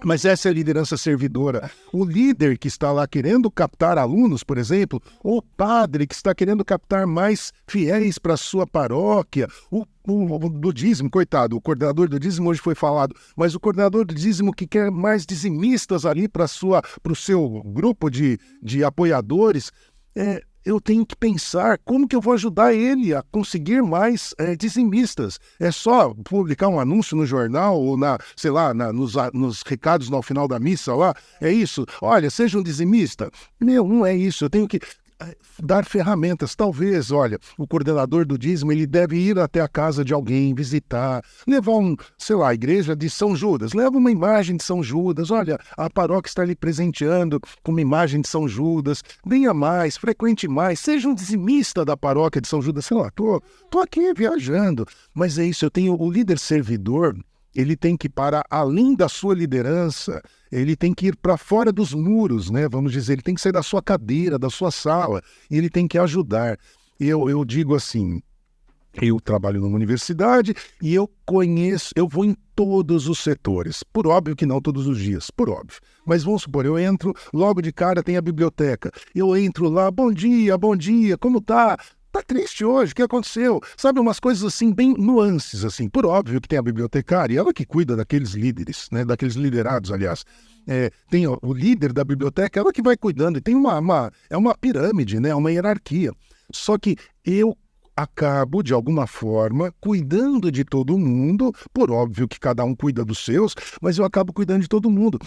S2: Mas essa é a liderança servidora. O líder que está lá querendo captar alunos, por exemplo, ou o padre que está querendo captar mais fiéis para a sua paróquia, o do dízimo, coitado, o coordenador do dízimo hoje foi falado, mas o coordenador do dízimo que quer mais dizimistas ali para o seu grupo de apoiadores, eu tenho que pensar como que eu vou ajudar ele a conseguir mais dizimistas. É só publicar um anúncio no jornal ou sei lá, nos recados no final da missa lá? É isso? Olha, seja um dizimista. Não é isso. Eu tenho que dar ferramentas. Talvez, olha, o coordenador do dízimo, ele deve ir até a casa de alguém, visitar, levar a igreja de São Judas, leva uma imagem de São Judas, olha, a paróquia está lhe presenteando com uma imagem de São Judas, venha mais, frequente mais, seja um dizimista da paróquia de São Judas, sei lá, tô aqui viajando, mas é isso, eu tenho o líder servidor, ele tem que ir para além da sua liderança, ele tem que ir para fora dos muros, né? Vamos dizer, ele tem que sair da sua cadeira, da sua sala, e ele tem que ajudar. Eu digo assim, eu trabalho numa universidade e eu vou em todos os setores. Por óbvio que não todos os dias, por óbvio. Mas vamos supor, eu entro, logo de cara tem a biblioteca. Eu entro lá, bom dia, como tá? Tá triste hoje, o que aconteceu? Sabe, umas coisas assim, bem nuances, assim. Por óbvio que tem a bibliotecária, ela que cuida daqueles líderes, né? Daqueles liderados, aliás. Tem o líder da biblioteca, ela que vai cuidando. E tem é uma pirâmide, né? Uma hierarquia. Só que eu acabo, de alguma forma, cuidando de todo mundo, por óbvio que cada um cuida dos seus, mas eu acabo cuidando de todo mundo,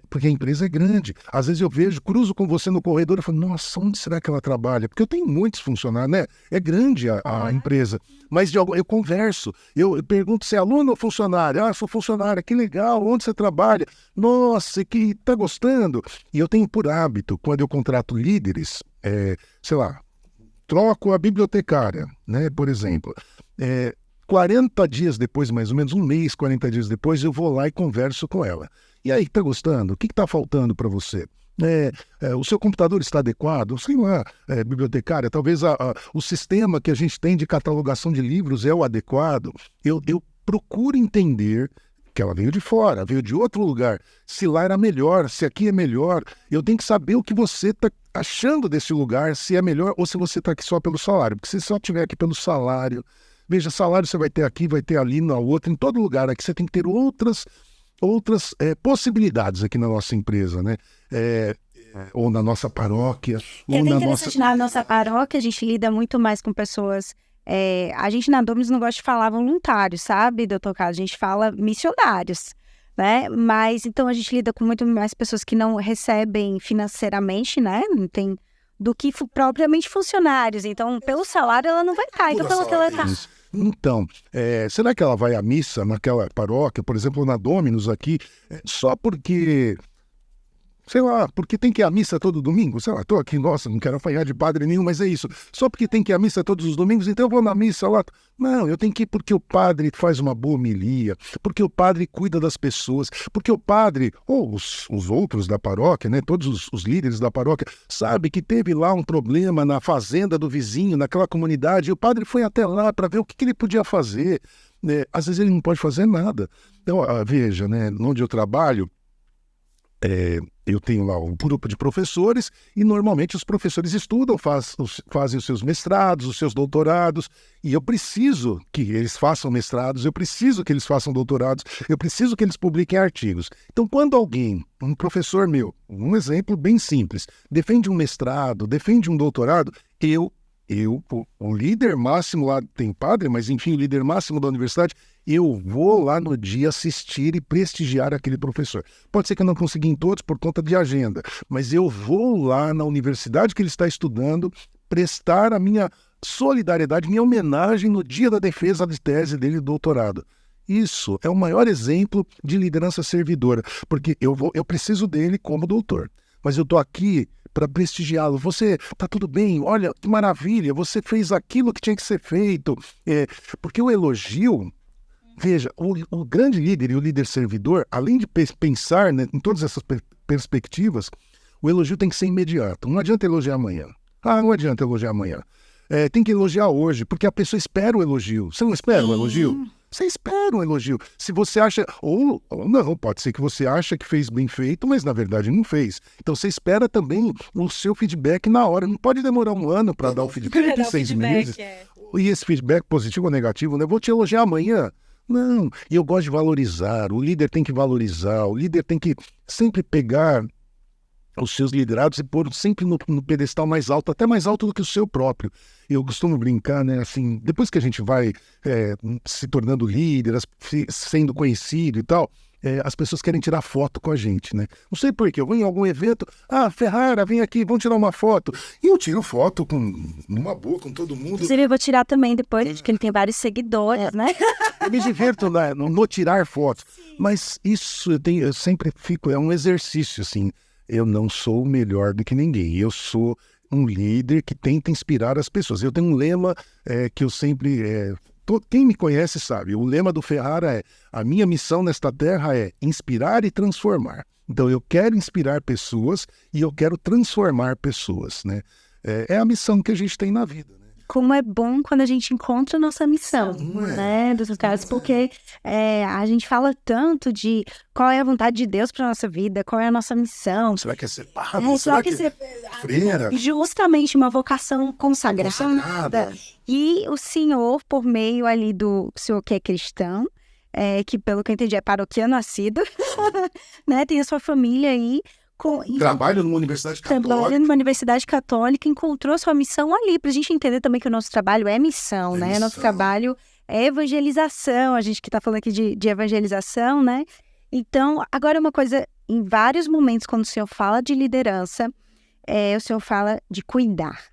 S2: porque a empresa é grande. Às vezes eu cruzo com você no corredor e falo, nossa, onde será que ela trabalha? Porque eu tenho muitos funcionários, né? É grande a empresa, mas eu converso, eu pergunto se é aluno ou funcionário. Ah, sou funcionário, que legal, onde você trabalha? Nossa, que tá gostando? E eu tenho por hábito, quando eu contrato líderes, sei lá, troco a bibliotecária, né, por exemplo. 40 dias depois, mais ou menos, um mês, 40 dias depois, eu vou lá e converso com ela. E aí, tá gostando? O que tá faltando para você? O seu computador está adequado? Sei lá, bibliotecária, talvez o sistema que a gente tem de catalogação de livros é o adequado. Eu procuro entender que ela veio de fora, veio de outro lugar. Se lá era melhor, se aqui é melhor, eu tenho que saber o que você está achando desse lugar, se é melhor ou se você está aqui só pelo salário. Porque se você só estiver aqui pelo salário, veja, salário você vai ter aqui, vai ter ali, na outra, em todo lugar. Aqui você tem que ter outras possibilidades aqui na nossa empresa, né? Ou na nossa paróquia.
S1: Ou na nossa paróquia, a gente lida muito mais com pessoas... a gente na Dominus não gosta de falar voluntários, sabe, doutor Carlos? A gente fala missionários, né? Mas então a gente lida com muito mais pessoas que não recebem financeiramente, né? Não tem, do que propriamente funcionários. Então, pelo salário ela não vai estar. Então, pelo que ela está.
S2: Então, será que ela vai à missa naquela paróquia, por exemplo, na Dominus aqui, só porque Sei lá, porque tem que ir à missa todo domingo? Sei lá, tô aqui, nossa, não quero apanhar de padre nenhum, mas é isso. Só porque tem que ir à missa todos os domingos, então eu vou na missa lá. Não, eu tenho que ir porque o padre faz uma boa homilia, porque o padre cuida das pessoas, porque o padre, ou os outros da paróquia, né, todos os líderes da paróquia, sabe que teve lá um problema na fazenda do vizinho, naquela comunidade, e o padre foi até lá para ver o que ele podia fazer. Né? Às vezes ele não pode fazer nada. Então, veja, né, onde eu trabalho, eu tenho lá um grupo de professores e normalmente os professores estudam, fazem os seus mestrados, os seus doutorados, e eu preciso que eles façam mestrados, eu preciso que eles façam doutorados, eu preciso que eles publiquem artigos. Então, quando alguém, um professor meu, um exemplo bem simples, defende um mestrado, defende um doutorado, o líder máximo lá, tem padre, mas enfim, o líder máximo da universidade, eu vou lá no dia assistir e prestigiar aquele professor. Pode ser que eu não consiga em todos por conta de agenda, mas eu vou lá na universidade que ele está estudando prestar a minha solidariedade, minha homenagem no dia da defesa de tese dele de doutorado. Isso é o maior exemplo de liderança servidora, porque eu preciso dele como doutor, mas eu estou aqui para prestigiá-lo. Você, tá tudo bem, olha, que maravilha, você fez aquilo que tinha que ser feito. Porque o elogio, veja, o grande líder e o líder servidor, além de pensar, né, em todas essas perspectivas, o elogio tem que ser imediato. Não adianta elogiar amanhã. Não adianta elogiar amanhã. Tem que elogiar hoje, porque a pessoa espera o elogio. Você não espera o elogio? Você espera um elogio. Se você acha, ou não, pode ser que você acha que fez bem feito, mas na verdade não fez. Então você espera também o seu feedback na hora. Não pode demorar um ano para dar o feedback, 6 meses. E esse feedback positivo ou negativo, né? Vou te elogiar amanhã. Não, e eu gosto de valorizar. O líder tem que valorizar. O líder tem que sempre pegar os seus liderados e pôr sempre no pedestal mais alto, até mais alto do que o seu próprio. Eu costumo brincar, né, assim, depois que a gente vai se tornando líder, sendo conhecido e tal, as pessoas querem tirar foto com a gente, né? Não sei por quê, eu vou em algum evento, Ferrara, vem aqui, vamos tirar uma foto. E eu tiro foto numa boa, com todo mundo.
S1: Inclusive, eu vou tirar também depois, que ele tem vários seguidores, né?
S2: Eu me divirto no tirar fotos. Sim. Mas isso eu sempre fico, é um exercício, assim. Eu não sou melhor do que ninguém. Eu sou um líder que tenta inspirar as pessoas. Eu tenho um lema que eu sempre... quem me conhece sabe. O lema do Ferrara é: a minha missão nesta terra é inspirar e transformar. Então eu quero inspirar pessoas e eu quero transformar pessoas, né? É a missão que a gente tem na vida, né?
S1: Como é bom quando a gente encontra a nossa missão, né, dos casos, porque a gente fala tanto de qual é a vontade de Deus para nossa vida, qual é a nossa missão.
S2: Você vai querer ser padre? Você vai querer ser freira?
S1: Justamente uma vocação consagrada. E o senhor, por meio ali do senhor que é cristão, que pelo que eu entendi é paroquiano nascido, né, tem a sua família aí,
S2: trabalha numa universidade católica.
S1: Trabalha numa universidade católica, encontrou sua missão ali, para a gente entender também que o nosso trabalho é missão, né? Nosso trabalho é evangelização, a gente que está falando aqui de evangelização, né? Então, agora uma coisa, em vários momentos, quando o senhor fala de liderança, o senhor fala de cuidar.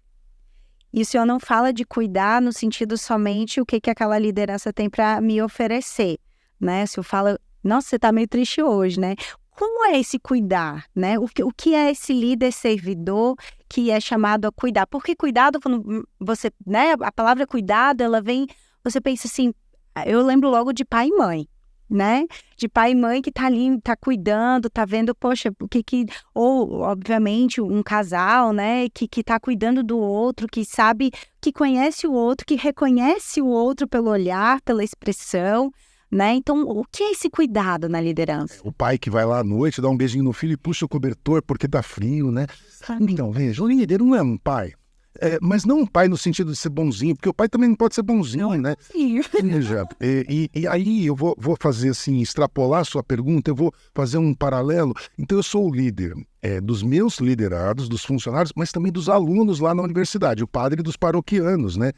S1: E o senhor não fala de cuidar no sentido somente o que aquela liderança tem para me oferecer, né? O senhor fala, nossa, você está meio triste hoje, né? Como é esse cuidar, né? O que é esse líder servidor que é chamado a cuidar? Porque cuidado, quando você, né? A palavra cuidado, ela vem, você pensa assim, eu lembro logo de pai e mãe, né? De pai e mãe que tá ali, tá cuidando, tá vendo, poxa, ou, obviamente, um casal, né? Que tá cuidando do outro, que sabe, que conhece o outro, que reconhece o outro pelo olhar, pela expressão, né? Então, o que é esse cuidado na liderança?
S2: O pai que vai lá à noite, dá um beijinho no filho e puxa o cobertor porque tá frio, né? Então, veja, o líder não é um pai. Mas não um pai no sentido de ser bonzinho, porque o pai também não pode ser bonzinho, né? Veja, e aí eu vou fazer assim, extrapolar a sua pergunta, eu vou fazer um paralelo. Então eu sou o líder dos meus liderados, dos funcionários, mas também dos alunos lá na universidade, o padre dos paroquianos, né?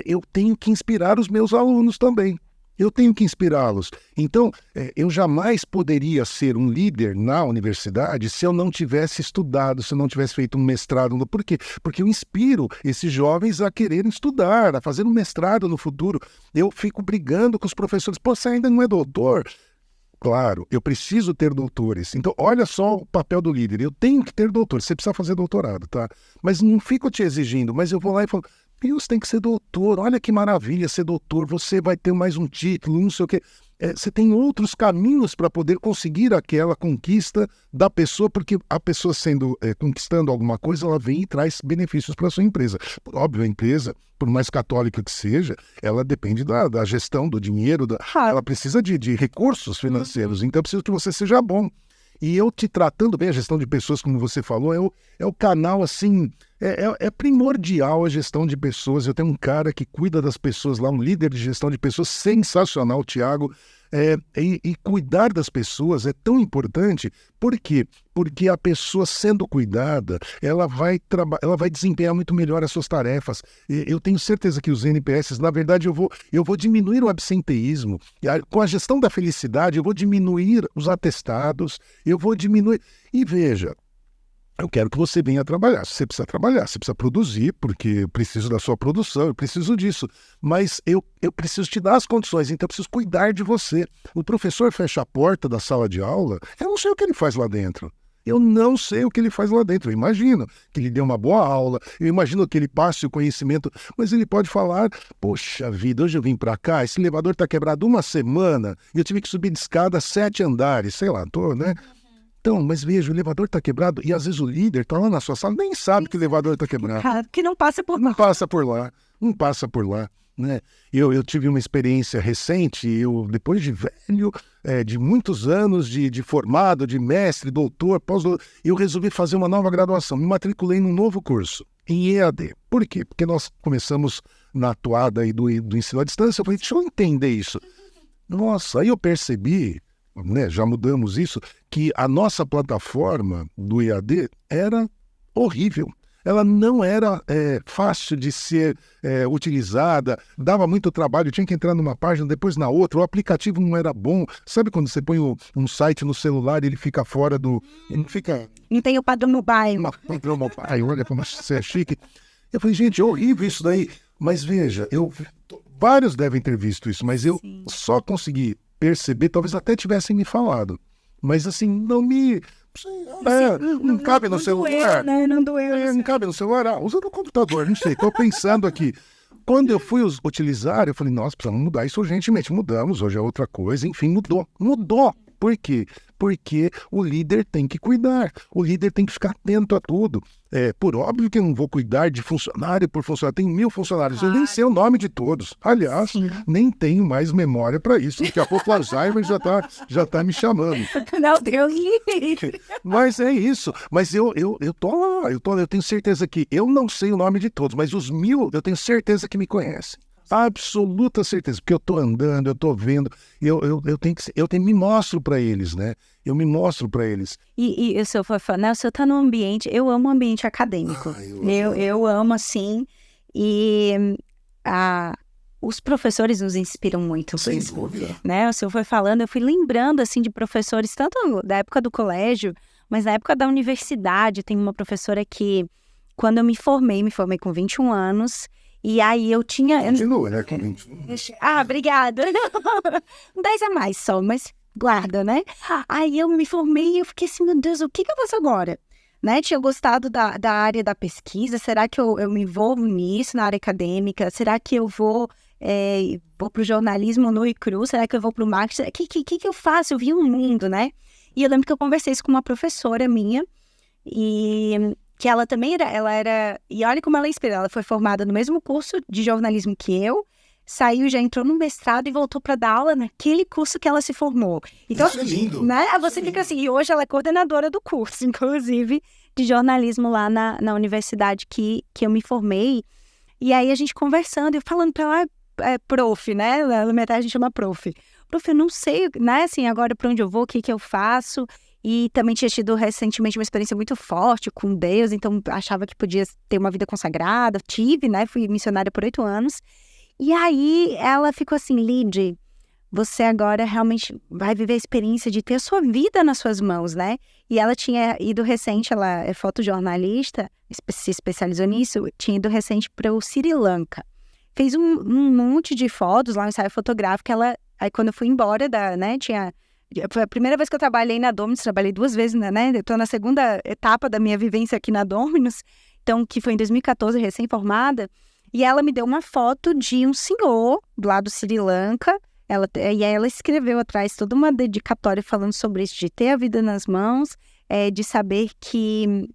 S2: Eu tenho que inspirar os meus alunos também. Eu tenho que inspirá-los. Então, eu jamais poderia ser um líder na universidade se eu não tivesse estudado, se eu não tivesse feito um mestrado. Por quê? Porque eu inspiro esses jovens a quererem estudar, a fazer um mestrado no futuro. Eu fico brigando com os professores. Pô, você ainda não é doutor? Claro, eu preciso ter doutores. Então, olha só o papel do líder. Eu tenho que ter doutor. Você precisa fazer doutorado, tá? Mas não fico te exigindo, mas eu vou lá e falo, Deus, tem que ser doutor. Olha que maravilha ser doutor. Você vai ter mais um título, não sei o quê. Você tem outros caminhos para poder conseguir aquela conquista da pessoa, porque a pessoa conquistando alguma coisa, ela vem e traz benefícios para a sua empresa. Óbvio, a empresa, por mais católica que seja, ela depende da gestão do dinheiro, ela precisa de recursos financeiros, então eu preciso que você seja bom. E eu te tratando bem, a gestão de pessoas, como você falou, é o canal, assim, é primordial a gestão de pessoas. Eu tenho um cara que cuida das pessoas lá, um líder de gestão de pessoas sensacional, o Thiago. E cuidar das pessoas é tão importante. Por quê? Porque a pessoa sendo cuidada, ela vai desempenhar muito melhor as suas tarefas. Eu tenho certeza que os NPS, na verdade, eu vou diminuir o absenteísmo. Com a gestão da felicidade, eu vou diminuir os atestados, eu vou diminuir... E veja, eu quero que você venha trabalhar. Você precisa trabalhar, você precisa produzir, porque eu preciso da sua produção, eu preciso disso. Mas eu preciso te dar as condições, então eu preciso cuidar de você. O professor fecha a porta da sala de aula, eu não sei o que ele faz lá dentro. Eu não sei o que ele faz lá dentro. Eu imagino que ele dê uma boa aula, eu imagino que ele passe o conhecimento, mas ele pode falar, poxa vida, hoje eu vim para cá, esse elevador está quebrado uma semana, e eu tive que subir de escada 7 andares, sei lá, né? Então, mas veja, o elevador está quebrado e às vezes o líder está lá na sua sala, nem sabe que o elevador está quebrado.
S1: Que não passa por lá.
S2: Não passa por lá, não passa por lá, né? Eu tive uma experiência recente, depois de velho, de muitos anos de formado, de mestre, doutor, pós-doutor, eu resolvi fazer uma nova graduação, me matriculei num novo curso, em EAD. Por quê? Porque nós começamos na toada aí do ensino à distância, eu falei, deixa eu entender isso. Nossa, aí eu percebi... né, já mudamos isso, que a nossa plataforma do EAD era horrível. Ela não era fácil de ser utilizada, dava muito trabalho, tinha que entrar numa página, depois na outra, o aplicativo não era bom. Sabe quando você põe um site no celular e ele fica fora do... Ele fica...
S1: Não tem o padrão mobile.
S2: Padrão mobile, olha como você é chique. Eu falei, gente, é horrível isso daí. Mas veja, vários devem ter visto isso, mas eu só consegui perceber, talvez até tivessem me falado, mas assim, não cabe no celular.
S1: Doeu, né? Não doeu.
S2: Não cabe no celular, usa no computador, não sei, estou pensando aqui. Quando eu fui utilizar, eu falei, nossa, precisamos mudar isso urgentemente. Mudamos, hoje é outra coisa, enfim, mudou. Por quê? Porque o líder tem que cuidar, o líder tem que ficar atento a tudo. Por óbvio que eu não vou cuidar de funcionário por funcionário, tem 1000 funcionários, eu nem sei o nome de todos. Aliás, nem tenho mais memória para isso, daqui a pouco o Alzheimer já tá me chamando.
S1: Não, Deus livre.
S2: Mas é isso, mas eu tô lá, eu tenho certeza que eu não sei o nome de todos, mas os 1000 eu tenho certeza que me conhecem. Absoluta certeza, porque eu tô andando, eu tô vendo, me mostro para eles, né? Eu me mostro para eles.
S1: E o senhor foi falando, o senhor tá num ambiente, eu amo o ambiente acadêmico. Eu amo, assim, e os professores nos inspiram muito.
S2: Sem dúvida.
S1: Né? O senhor foi falando, eu fui lembrando, assim, de professores, tanto da época do colégio, mas na época da universidade. Tem uma professora que, quando eu me formei com 21 anos, e aí eu tinha...
S2: Continua, né? Com 21.
S1: Obrigada. 10 a mais só, mas guarda, né? Aí eu me formei e eu fiquei assim, meu Deus, o que eu faço agora? Né? Tinha gostado da área da pesquisa, será que eu me envolvo nisso, na área acadêmica? Será que eu vou para o jornalismo nu e cru? Será que eu vou para o marketing? O que eu faço? Eu vi um mundo, né? E eu lembro que eu conversei isso com uma professora minha, e que ela também era... E olha como ela é inspirada, ela foi formada no mesmo curso de jornalismo que eu, saiu, já entrou no mestrado e voltou para dar aula naquele curso que ela se formou. Então,
S2: isso é lindo.
S1: Né? Você fica assim, e hoje ela é coordenadora do curso, inclusive, de jornalismo lá na universidade que eu me formei. E aí a gente conversando, eu falando para ela, prof, né? Na metade a gente chama prof. Prof, eu não sei, né? Assim, agora para onde eu vou, o que eu faço. E também tinha tido recentemente uma experiência muito forte com Deus, então achava que podia ter uma vida consagrada. Tive, né? Fui missionária por 8 anos. E aí ela ficou assim, Lid, você agora realmente vai viver a experiência de ter a sua vida nas suas mãos, né? E ela tinha ido recente, ela é fotojornalista, se especializou nisso, tinha ido recente para o Sri Lanka. Fez um monte de fotos lá, um ensaio fotográfico. Aí quando eu fui embora, né, foi a primeira vez que eu trabalhei na Dominus, trabalhei 2 vezes, né? Eu tô na segunda etapa da minha vivência aqui na Dominus, então, que foi em 2014, recém-formada, e ela me deu uma foto de um senhor lá do Sri Lanka, e aí ela escreveu atrás toda uma dedicatória falando sobre isso, de ter a vida nas mãos, de saber que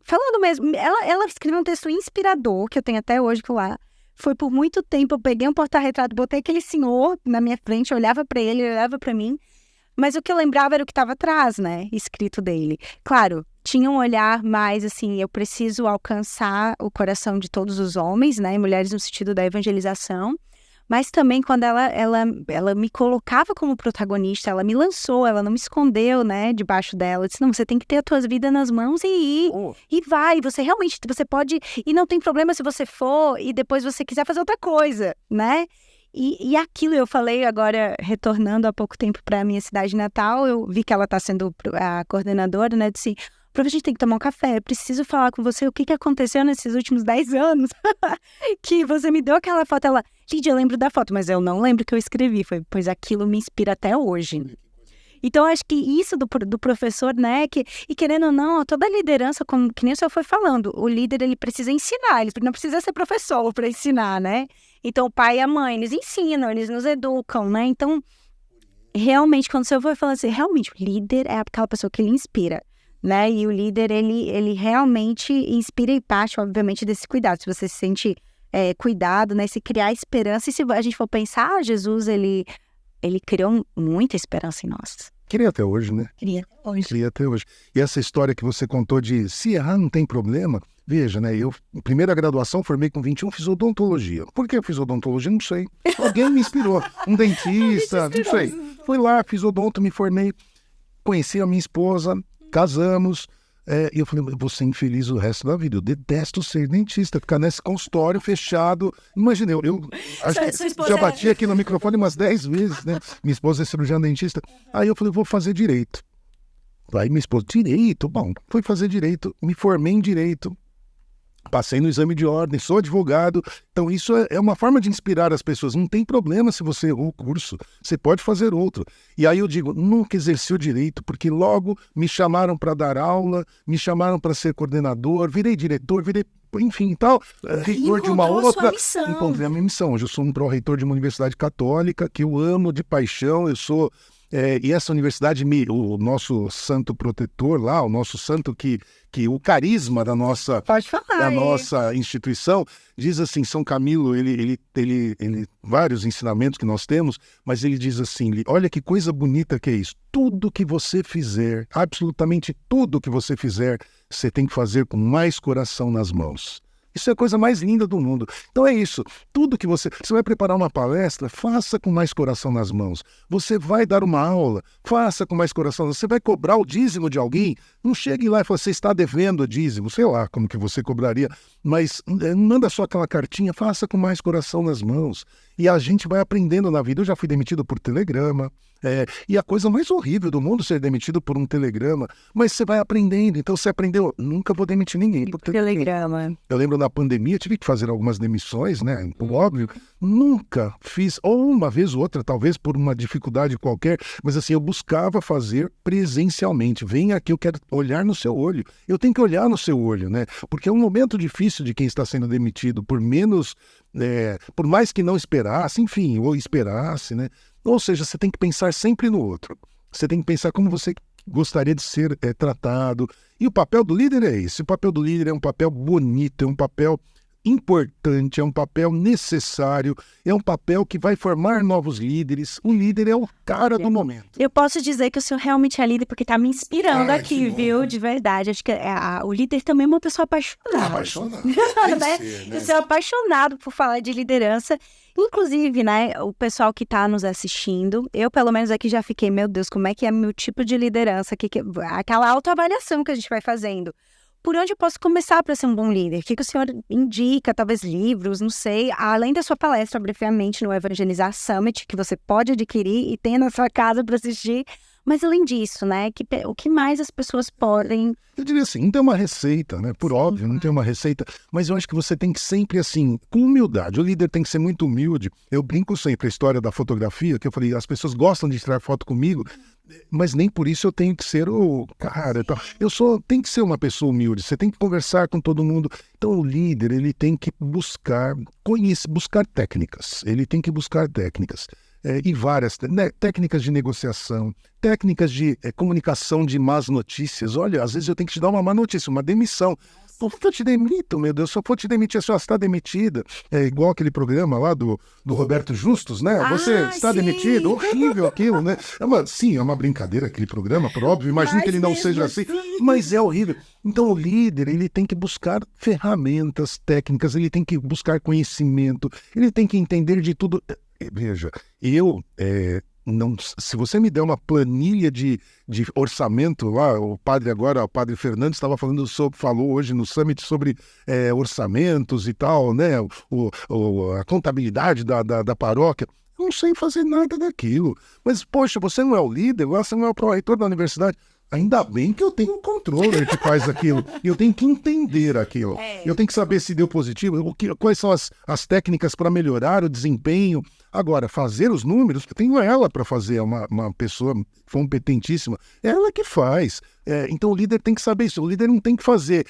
S1: falando mesmo, ela escreveu um texto inspirador, que eu tenho até hoje lá. Foi por muito tempo, eu peguei um porta-retrato, botei aquele senhor na minha frente, eu olhava pra ele olhava pra mim, mas o que eu lembrava era o que estava atrás, né, escrito dele. Claro, tinha um olhar mais assim, eu preciso alcançar o coração de todos os homens, né, mulheres no sentido da evangelização, mas também quando ela me colocava como protagonista, ela me lançou, ela não me escondeu, né, debaixo dela. Ela disse, não, você tem que ter a tua vida nas mãos e ir. E vai, você pode, e não tem problema se você for e depois você quiser fazer outra coisa, né? E aquilo eu falei agora, retornando há pouco tempo para a minha cidade natal, eu vi que ela está sendo a coordenadora, né, disse, Prof, a gente tem que tomar um café, eu preciso falar com você o que aconteceu nesses últimos 10 anos, que você me deu aquela foto, ela, Lídia, eu lembro da foto, mas eu não lembro o que eu escrevi, pois aquilo me inspira até hoje. Então, acho que isso do professor, né, e querendo ou não, toda a liderança, como que nem o senhor foi falando, o líder, ele precisa ensinar, ele não precisa ser professor para ensinar, né? Então, o pai e a mãe, eles ensinam, eles nos educam, né? Então, realmente, quando o senhor foi falando assim, realmente, o líder é aquela pessoa que ele inspira, né? E o líder, ele realmente inspira e parte, obviamente, desse cuidado. Se você se sente cuidado, né? Se criar esperança. E se a gente for pensar, Jesus, ele criou muita esperança em nós.
S2: Queria até hoje, né?
S1: Queria até hoje.
S2: E essa história que você contou de se errar não tem problema, veja, né? Eu, primeira graduação, formei com 21, fiz odontologia. Por que eu fiz odontologia? Não sei. Alguém me inspirou. Um dentista, não sei. Fui lá, fiz odonto, me formei, conheci a minha esposa, casamos, e eu falei, eu vou ser infeliz o resto da vida, eu detesto ser dentista, ficar nesse consultório fechado. Imagina, eu acho que já bati aqui no microfone umas 10 vezes, né? Minha esposa é cirurgiã dentista. Aí eu falei, vou fazer direito. Aí minha esposa, direito? Bom, fui fazer direito, me formei em direito, passei no exame de ordem, sou advogado. Então isso é uma forma de inspirar as pessoas. Não tem problema se você errou o curso, você pode fazer outro. E aí eu digo, nunca exerci o direito, porque logo me chamaram para dar aula, me chamaram para ser coordenador, virei diretor, enfim, tal, reitor de uma outra. Encontrei a minha missão. Hoje eu sou um pró-reitor de uma universidade católica, que eu amo de paixão, eu sou... e essa universidade, o nosso santo protetor lá, o nosso santo que o carisma da nossa, nossa instituição, diz assim, São Camilo, ele vários ensinamentos que nós temos, mas ele diz assim, olha que coisa bonita que é isso, tudo que você fizer, absolutamente tudo que você fizer, você tem que fazer com mais coração nas mãos. Isso é a coisa mais linda do mundo. Então é isso. Tudo que você vai preparar uma palestra, faça com mais coração nas mãos. Você vai dar uma aula, faça com mais coração. Você vai cobrar o dízimo de alguém, não chegue lá e fale, você está devendo o dízimo. Sei lá como que você cobraria, mas manda só aquela cartinha, faça com mais coração nas mãos. E a gente vai aprendendo na vida. Eu já fui demitido por telegrama. E a coisa mais horrível do mundo é ser demitido por um telegrama, mas você vai aprendendo, então você aprendeu, nunca vou demitir ninguém por telegrama. Eu lembro na pandemia, tive que fazer algumas demissões, né, óbvio, nunca fiz, ou uma vez ou outra, talvez por uma dificuldade qualquer, mas assim, eu buscava fazer presencialmente, vem aqui, eu quero olhar no seu olho, eu tenho que olhar no seu olho, né, porque é um momento difícil de quem está sendo demitido, por mais que não esperasse, enfim, ou esperasse, né. Ou seja, você tem que pensar sempre no outro. Você tem que pensar como você gostaria de ser tratado. E o papel do líder é esse. O papel do líder é um papel bonito, é um papel importante, é um papel necessário, é um papel que vai formar novos líderes. O líder é o cara do momento. Eu posso dizer que o senhor realmente é líder porque está me inspirando aqui, viu? De verdade. Acho que o líder também é uma pessoa apaixonada. Apaixonado. Eu sou apaixonado por falar de liderança. Inclusive, né, o pessoal que está nos assistindo, eu pelo menos aqui já fiquei, meu Deus, como é que é meu tipo de liderança? Aquela autoavaliação que a gente vai fazendo. Por onde eu posso começar para ser um bom líder? O que o senhor indica? Talvez livros, não sei. Além da sua palestra, brevemente, no Evangelizar Summit, que você pode adquirir e tem na sua casa para assistir. Mas além disso, né, o que mais as pessoas podem... Eu diria assim, não tem uma receita, né? Por óbvio, não tem uma receita. Mas eu acho que você tem que sempre, assim, com humildade. O líder tem que ser muito humilde. Eu brinco sempre a história da fotografia, que eu falei, as pessoas gostam de tirar foto comigo, Mas nem por isso eu tenho que ser o cara. Tem que ser uma pessoa humilde. Você tem que conversar com todo mundo. Então o líder, ele tem que buscar técnicas. Ele tem que buscar técnicas. E várias, né, técnicas de negociação, técnicas de comunicação de más notícias. Olha, às vezes eu tenho que te dar uma má notícia, uma demissão. Por que eu te demito, meu Deus? Se eu for te demitir, a senhora está demitida. É igual aquele programa lá do Roberto Justus, né? Você está demitido. Horrível aquilo, né? Sim, é uma brincadeira aquele programa, por óbvio. Imagino que ele não seja assim, mas é horrível. Então o líder, ele tem que buscar ferramentas técnicas, ele tem que buscar conhecimento, ele tem que entender de tudo. Veja, se você me der uma planilha de orçamento lá, o padre Fernandes falou hoje no Summit sobre orçamentos e tal, né? A contabilidade da paróquia. Eu não sei fazer nada daquilo. Mas, poxa, você não é o líder, você não é o pró-reitor da universidade. Ainda bem que eu tenho um controller que faz aquilo. E eu tenho que entender aquilo. Eu tenho que saber se deu positivo, quais são as técnicas para melhorar o desempenho. Agora, fazer os números, eu tenho ela para fazer, uma pessoa competentíssima. É ela que faz. Então o líder tem que saber isso. O líder não tem que fazer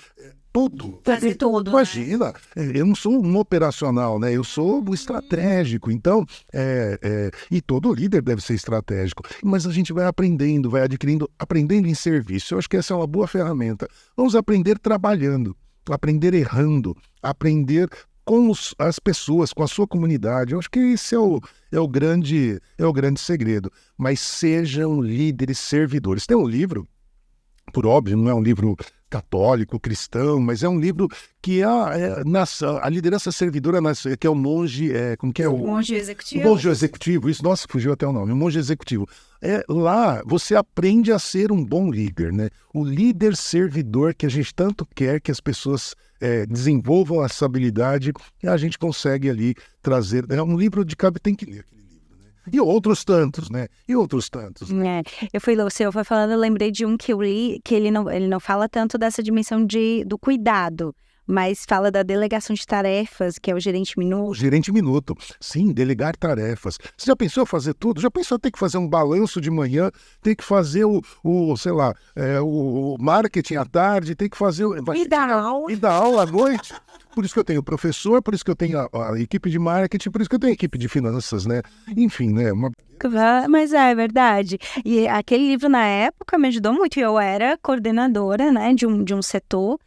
S2: tudo.
S1: Fazer tudo.
S2: Imagina, eu não sou um operacional, né? Eu sou o estratégico. Então, e todo líder deve ser estratégico. Mas a gente vai aprendendo, aprendendo em serviço. Eu acho que essa é uma boa ferramenta. Vamos aprender trabalhando, aprender errando, aprender com as pessoas, com a sua comunidade. Eu acho que esse é o grande segredo. Mas sejam líderes servidores. Tem um livro, por óbvio, não é um livro católico, cristão, mas é um livro que a liderança servidora, que é o monge... como que é? O
S1: monge executivo.
S2: O monge executivo, isso, nossa, fugiu até o nome. O monge executivo. Lá você aprende a ser um bom líder, né? O líder servidor que a gente tanto quer que as pessoas desenvolvam essa habilidade, e a gente consegue ali trazer... É um livro de tem que ler aquele livro. E outros tantos, né?
S1: Você foi falando, eu lembrei de um que eu li, que ele não fala tanto dessa dimensão do cuidado, mas fala da delegação de tarefas, que é o gerente minuto.
S2: O gerente minuto, sim, delegar tarefas. Você já pensou fazer tudo? Já pensou ter que fazer um balanço de manhã, ter que fazer o marketing à tarde, ter que fazer...
S1: E dar aula.
S2: E dar aula à noite. Por isso que eu tenho professor, por isso que eu tenho a equipe de marketing, por isso que eu tenho a equipe de finanças, né? Enfim, né?
S1: Mas é verdade. E aquele livro, na época, me ajudou muito. Eu era coordenadora, né, de um setor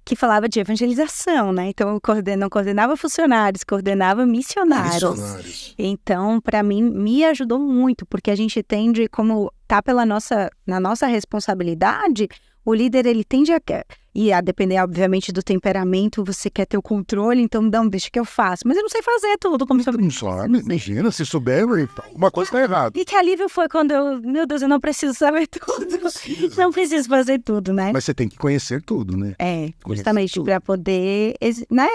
S1: que falava de evangelização, né? Então, eu não coordenava funcionários, coordenava missionários. Então, para mim, me ajudou muito, porque a gente tende, como tá na nossa responsabilidade, o líder, ele tende a depender, obviamente, do temperamento, você quer ter o controle, então não, deixa que eu faço. Mas eu não sei fazer tudo.
S2: Não sabe, imagina, se souber, uma coisa está errada.
S1: E que alívio foi quando meu Deus, eu não preciso saber tudo. Não preciso fazer tudo, né?
S2: Mas você tem que conhecer tudo, né?
S1: Justamente para poder, né,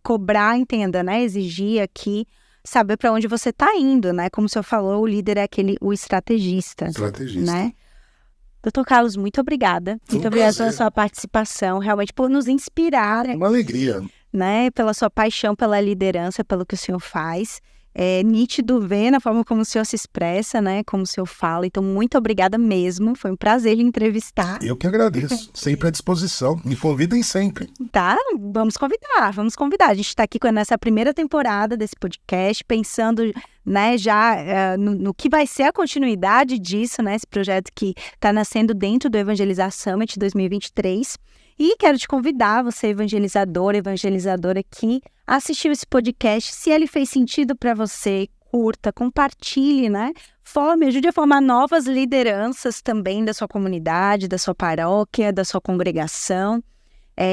S1: cobrar, entenda, né, exigir aqui, saber para onde você está indo, né? Como o senhor falou, o líder é o estrategista. Né? Doutor Carlos, muito obrigada. Muito obrigada pela sua participação, realmente por nos inspirar.
S2: Uma alegria.
S1: Né? Pela sua paixão pela liderança, pelo que o senhor faz. É nítido ver na forma como o senhor se expressa, né? Como o senhor fala. Então, muito obrigada mesmo. Foi um prazer lhe entrevistar.
S2: Eu que agradeço. Sempre à disposição. Me convidem sempre.
S1: Tá? Vamos convidar. A gente está aqui nessa primeira temporada desse podcast, pensando, né, já no que vai ser a continuidade disso, né? Esse projeto que está nascendo dentro do Evangelização Summit 2023. E quero te convidar, você evangelizadora que assistiu esse podcast, se ele fez sentido para você, curta, compartilhe, né? Ajude a formar novas lideranças também da sua comunidade, da sua paróquia, da sua congregação.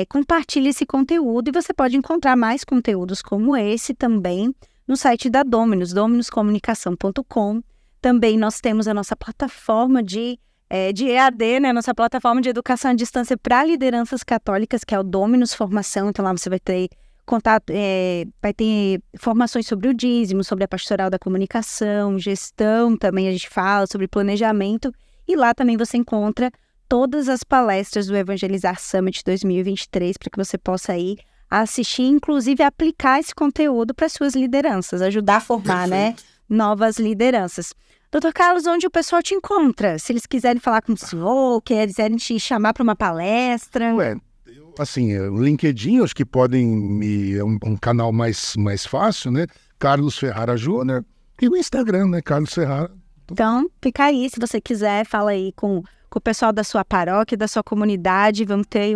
S1: Compartilhe esse conteúdo e você pode encontrar mais conteúdos como esse também no site da Dominus, dominuscomunicação.com. Também nós temos a nossa plataforma de EAD, né? Nossa plataforma de educação à distância para lideranças católicas, que é o Dominus Formação. Então lá você vai ter contato, vai ter informações sobre o dízimo, sobre a pastoral da comunicação, gestão, também a gente fala sobre planejamento. E lá também você encontra todas as palestras do Evangelizar Summit 2023 para que você possa ir assistir, inclusive aplicar esse conteúdo para suas lideranças, ajudar a formar, né, novas lideranças. Doutor Carlos, onde o pessoal te encontra? Se eles quiserem falar com o senhor, quiserem te chamar para uma palestra.
S2: Assim, o LinkedIn, acho que é um canal mais fácil, né? Carlos Ferrara Júnior. E o Instagram, né? Carlos Ferrara.
S1: Então, fica aí, se você quiser, fala aí com o pessoal da sua paróquia, da sua comunidade. Vamos ter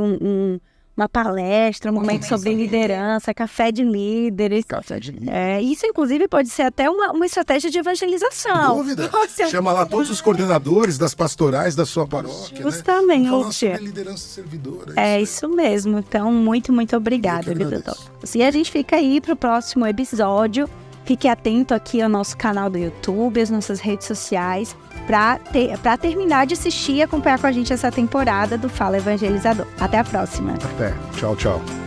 S1: uma palestra, um momento sobre liderança, café de líderes.
S2: Café de líderes.
S1: Isso, inclusive, pode ser até uma estratégia de evangelização.
S2: Sem dúvida. Chama lá todos os coordenadores das pastorais da sua paróquia.
S1: Justamente.
S2: Né? Falar sobre liderança servidora.
S1: É isso mesmo. Então, muito, muito obrigada, doutor. E a gente fica aí para o próximo episódio. Fique atento aqui ao nosso canal do YouTube, às nossas redes sociais, para terminar de assistir e acompanhar com a gente essa temporada do Fala Evangelizador. Até a próxima.
S2: Até. Tchau, tchau.